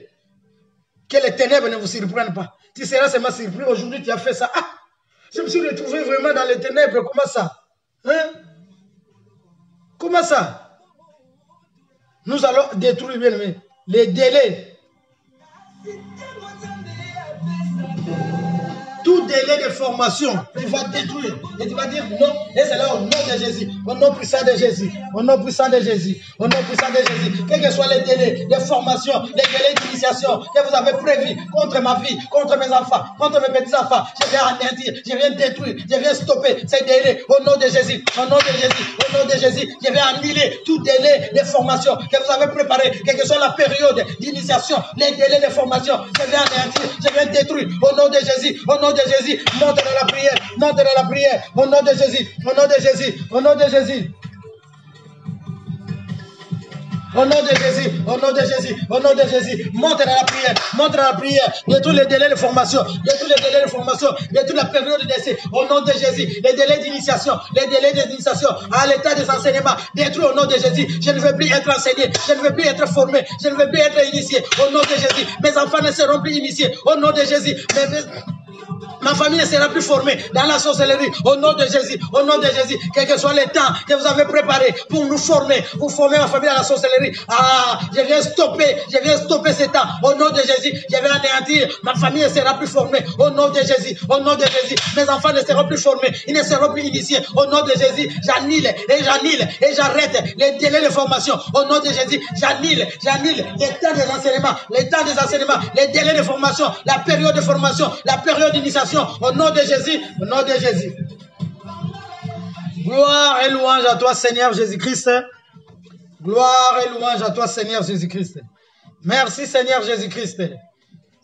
Que les ténèbres ne vous surprennent pas. Tu seras seulement surpris. Aujourd'hui, tu as fait ça. Ah! Je me suis retrouvé vraiment dans les ténèbres. Comment ça? Hein? Comment ça? Nous allons détruire, bien aimé, les délais. Tout délai de formation, tu vas détruire. Et tu vas dire non. Et c'est là au nom de Jésus. Au nom puissant de Jésus. Au nom puissant de Jésus. Au nom puissant de Jésus. Quels que soient les délais de formation, les délais d'initiation que vous avez prévus contre ma vie, contre mes enfants, contre mes petits-enfants, je viens anéantir, je viens détruire, je viens stopper ces délais au nom de Jésus. Au nom de Jésus. Au nom de Jésus. Je viens annuler tout délai de formation que vous avez préparé, quelle que soit la période d'initiation, les délais de formation, je viens anéantir, je viens détruire au nom de Jésus. Au nom de Jésus, monte dans la prière, monte dans la prière, au nom de Jésus, au nom de Jésus, au nom de Jésus. Au nom de Jésus, au nom de Jésus, au nom de Jésus, monte dans la prière, monte dans la prière, de tous les délais de formation, de tous les délais de formation, de toute la période d'essai, au nom de Jésus, les délais d'initiation, les délais d'initiation, à l'état des enseignements, détruits au nom de Jésus. Je ne veux plus être enseigné, je ne veux plus être formé, je ne veux plus être initié, au nom de Jésus. Mes enfants ne seront plus initiés, au nom de Jésus. Ma famille ne sera plus formée dans la sorcellerie. Au nom de Jésus, au nom de Jésus, quel que soit le temps que vous avez préparé pour nous former, pour former ma famille dans la sorcellerie. Ah, je viens stopper ce temps. Au nom de Jésus, je vais anéantir. Ma famille ne sera plus formée. Au nom de Jésus, au nom de Jésus, mes enfants ne seront plus formés. Ils ne seront plus initiés. Au nom de Jésus, j'annule et j'arrête les délais de formation. Au nom de Jésus, j'annule les temps des enseignements, les délais de formation, la période de formation, la période d'initiation. Au nom de Jésus, au nom de Jésus. Gloire et louange à toi, Seigneur Jésus-Christ. Gloire et louange à toi, Seigneur Jésus-Christ. Merci, Seigneur Jésus-Christ.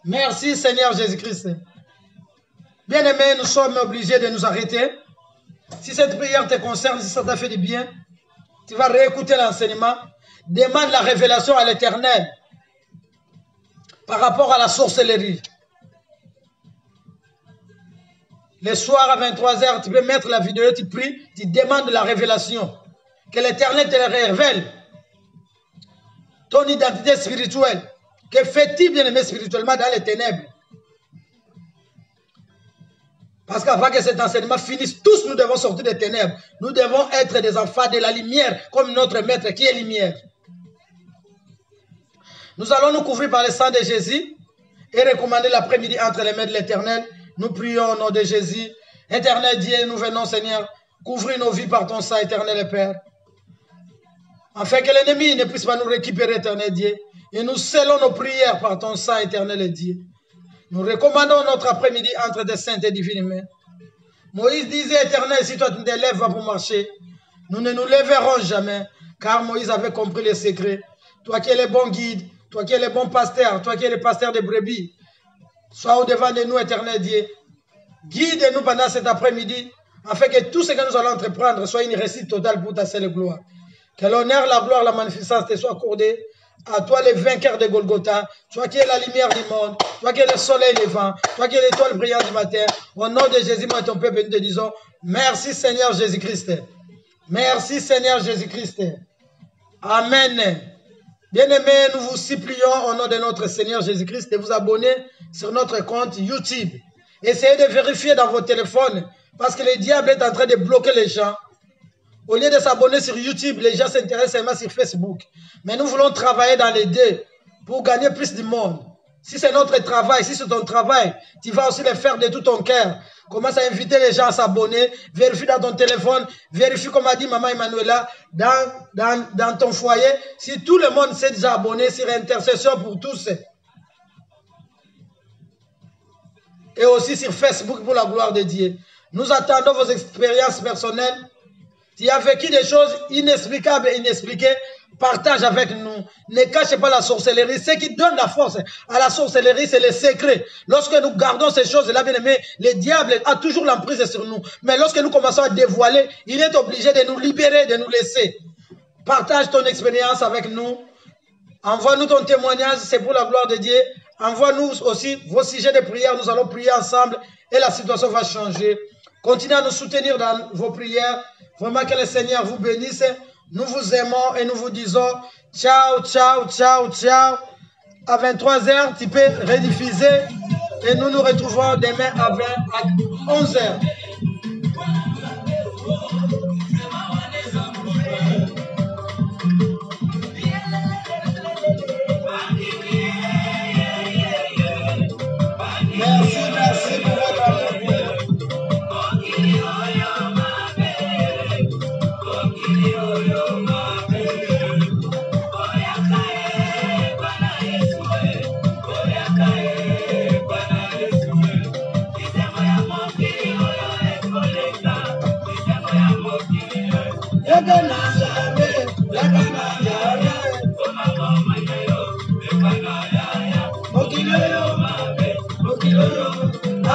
Merci, Seigneur Jésus-Christ. Bien-aimés, nous sommes obligés de nous arrêter. Si cette prière te concerne, si ça t'a fait du bien, tu vas réécouter l'enseignement. Demande la révélation à l'Éternel par rapport à la sorcellerie. Le soir à 23 h, tu peux mettre la vidéo, tu pries, tu demandes la révélation. Que l'Éternel te révèle ton identité spirituelle. Que fais-tu, bien-aimé, spirituellement dans les ténèbres? Parce qu'avant que cet enseignement finisse, tous nous devons sortir des ténèbres. Nous devons être des enfants de la lumière, comme notre maître qui est lumière. Nous allons nous couvrir par le sang de Jésus et recommander l'après-midi entre les mains de l'Éternel. Nous prions au nom de Jésus. Éternel Dieu, nous venons, Seigneur, couvrir nos vies par ton sang, éternel et Père. Afin que l'ennemi ne puisse pas nous récupérer, éternel Dieu. Et nous scellons nos prières par ton sang, éternel et Dieu. Nous recommandons notre après-midi entre tes saintes et divines mains. Moïse disait, éternel, si toi tu te lèves pour marcher, nous ne nous lèverons jamais, car Moïse avait compris les secrets. Toi qui es le bon guide, toi qui es le bon pasteur, toi qui es le pasteur des brebis, sois au-devant de nous, éternel Dieu. Guide-nous pendant cet après-midi, afin que tout ce que nous allons entreprendre soit une réussite totale pour ta seule gloire. Que l'honneur, la gloire, la magnificence te soient accordés. À toi, le vainqueur de Golgotha, toi qui es la lumière du monde, toi qui es le soleil levant, toi qui es l'étoile brillante du matin. Au nom de Jésus, moi et ton peuple, nous te disons, merci Seigneur Jésus-Christ. Merci Seigneur Jésus-Christ. Amen. Bien-aimés, nous vous supplions au nom de notre Seigneur Jésus-Christ de vous abonner sur notre compte YouTube. Essayez de vérifier dans vos téléphones parce que le diable est en train de bloquer les gens. Au lieu de s'abonner sur YouTube, les gens s'intéressent seulement sur Facebook. Mais nous voulons travailler dans les deux pour gagner plus de monde. Si c'est notre travail, si c'est ton travail, tu vas aussi le faire de tout ton cœur. Commence à inviter les gens à s'abonner. Vérifie dans ton téléphone. Vérifie, comme a dit Maman Emmanuela, dans ton foyer. Si tout le monde s'est déjà abonné sur Intercession pour tous. Et aussi sur Facebook pour la gloire de Dieu. Nous attendons vos expériences personnelles. Tu as vécu des choses inexplicables et inexpliquées, partage avec nous. Ne cache pas la sorcellerie. Ce qui donne la force à la sorcellerie, c'est le secret. Lorsque nous gardons ces choses-là, bien aimé, le diable a toujours l'emprise sur nous. Mais lorsque nous commençons à dévoiler, il est obligé de nous libérer, de nous laisser. Partage ton expérience avec nous. Envoie-nous ton témoignage, c'est pour la gloire de Dieu. Envoie-nous aussi vos sujets de prière. Nous allons prier ensemble et la situation va changer. Continuez à nous soutenir dans vos prières. Vraiment que le Seigneur vous bénisse. Nous vous aimons et nous vous disons ciao, ciao, ciao, ciao. À 23 h, tu peux rediffuser et nous nous retrouvons demain à 11 h. yakana yabe, yakana yabe. Mokilo yo mabe, mokilo yo,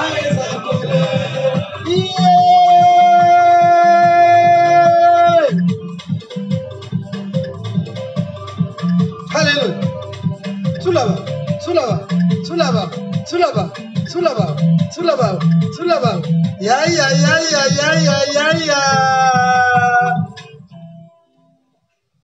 aeza kole. Hallelujah. Sulaba, sulaba, sulaba, sulaba, sulaba, sulaba, sulaba. Ya ya ya ya ya ya ya ya.